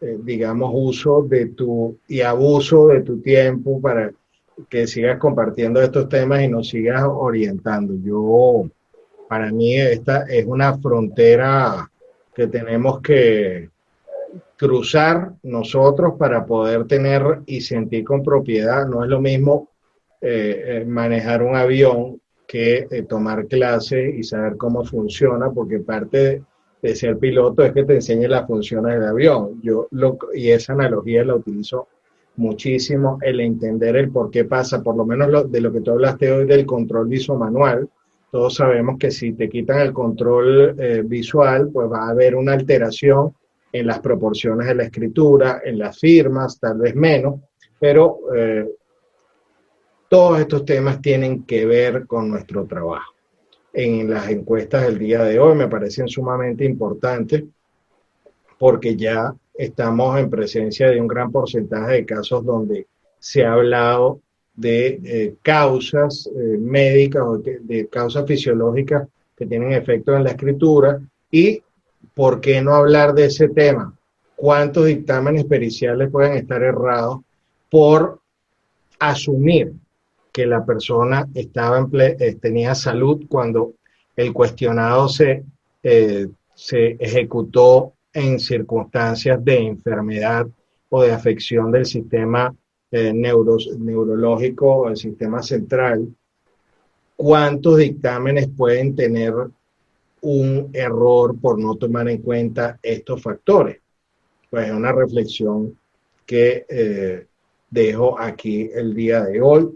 digamos, uso de y abuso de tu tiempo para que sigas compartiendo estos temas y nos sigas orientando. Para mí esta es una frontera que tenemos que cruzar nosotros para poder tener y sentir con propiedad. No es lo mismo manejar un avión que tomar clases y saber cómo funciona, porque parte de ser piloto es que te enseñe las funciones del avión. Y esa analogía la utilizo muchísimo, el entender el por qué pasa, por lo menos de lo que tú hablaste hoy del control visomanual. Todos sabemos que si te quitan el control visual, pues va a haber una alteración en las proporciones de la escritura, en las firmas, tal vez menos, pero todos estos temas tienen que ver con nuestro trabajo. En las encuestas del día de hoy me parecen sumamente importantes porque ya estamos en presencia de un gran porcentaje de casos donde se ha hablado de causas médicas o de causas fisiológicas que tienen efectos en la escritura. Y ¿por qué no hablar de ese tema? ¿Cuántos dictámenes periciales pueden estar errados por asumir que la persona tenía salud cuando el cuestionado se ejecutó en circunstancias de enfermedad o de afección del sistema neurológico o el sistema central? ¿Cuántos dictámenes pueden tener un error por no tomar en cuenta estos factores? Pues es una reflexión que dejo aquí el día de hoy.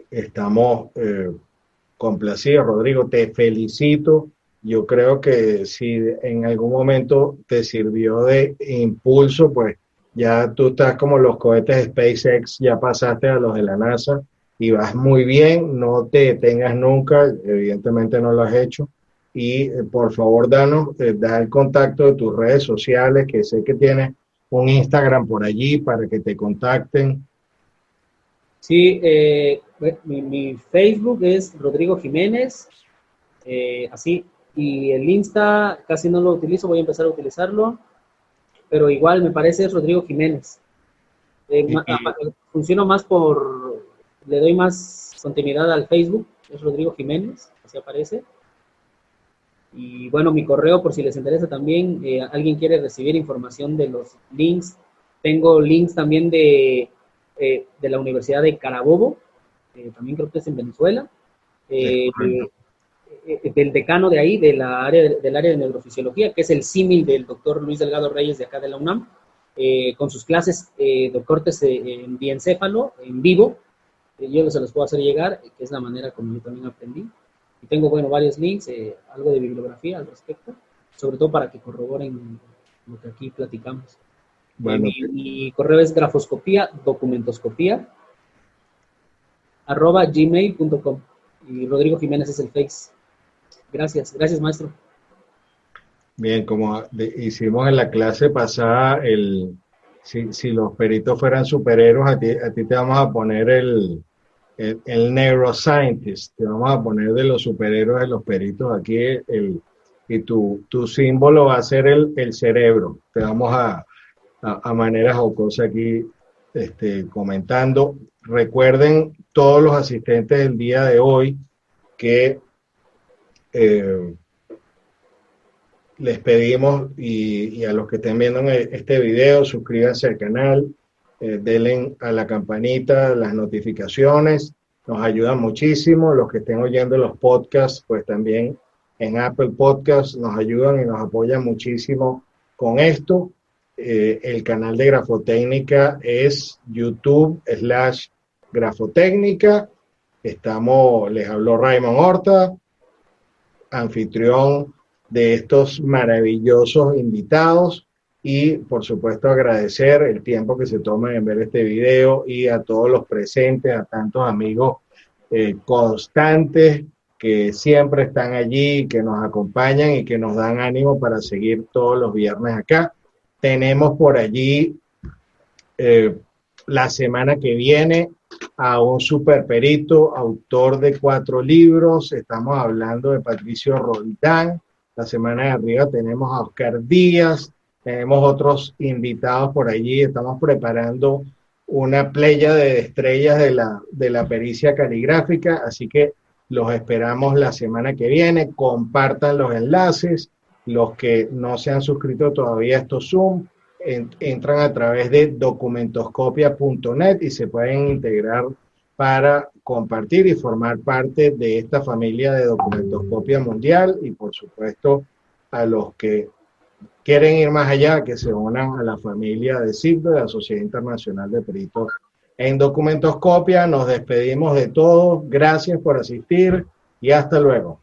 Estamos complacidos. Rodrigo, te felicito. Yo creo que si en algún momento te sirvió de impulso, pues ya tú estás como los cohetes SpaceX, ya pasaste a los de la NASA y vas muy bien, no te detengas nunca, evidentemente no lo has hecho. Y por favor, da el contacto de tus redes sociales, que sé que tienes un Instagram por allí para que te contacten. Sí, mi Facebook es Rodrigo Jiménez, así, y el Insta casi no lo utilizo, voy a empezar a utilizarlo, pero igual me parece es Rodrigo Jiménez. Funciono más le doy más continuidad al Facebook, es Rodrigo Jiménez, así aparece. Y bueno, mi correo, por si les interesa también, alguien quiere recibir información de los links, tengo links también de la Universidad de Carabobo, también creo que es en Venezuela, del decano de ahí, del área de neurofisiología, que es el símil del doctor Luis Delgado Reyes de acá de la UNAM, con sus clases de cortes en diencéfalo, en vivo. Yo se los puedo hacer llegar, que es la manera como yo también aprendí. Y tengo, bueno, varios links, algo de bibliografía al respecto, sobre todo para que corroboren lo que aquí platicamos. Bueno, mi correo es grafoscopia@gmail.com, y Rodrigo Jiménez es el Face. Gracias, maestro. Bien, como hicimos en la clase pasada, si los peritos fueran superhéroes, a ti te vamos a poner el neuroscientist, te vamos a poner de los superhéroes de los peritos aquí, y tu símbolo va a ser el cerebro. Te vamos a manera jocosa aquí comentando. Recuerden todos los asistentes del día de hoy que les pedimos, y a los que estén viendo este video, suscríbanse al canal, denle a la campanita, las notificaciones, nos ayudan muchísimo. Los que estén oyendo los podcasts, pues también en Apple Podcasts nos ayudan y nos apoyan muchísimo con esto. El canal de Grafotécnica es YouTube/Grafotécnica. Les habló Raymond Horta, anfitrión de estos maravillosos invitados. y por supuesto agradecer el tiempo que se toman en ver este video y a todos los presentes, a tantos amigos constantes que siempre están allí, que nos acompañan y que nos dan ánimo para seguir todos los viernes acá. Tenemos por allí la semana que viene a un super perito, autor de 4 libros. Estamos hablando de Patricio Roldán. La semana de arriba tenemos a Oscar Díaz. Tenemos otros invitados por allí. Estamos preparando una playa de estrellas de la pericia caligráfica. Así que los esperamos la semana que viene. Compartan los enlaces. Los que no se han suscrito todavía a estos Zoom, entran a través de documentoscopia.net y se pueden integrar para compartir y formar parte de esta familia de Documentoscopia Mundial, y por supuesto a los que quieren ir más allá, que se unan a la familia de SIPDO, de la Sociedad Internacional de Peritos en Documentoscopia. Nos despedimos de todos, gracias por asistir y hasta luego.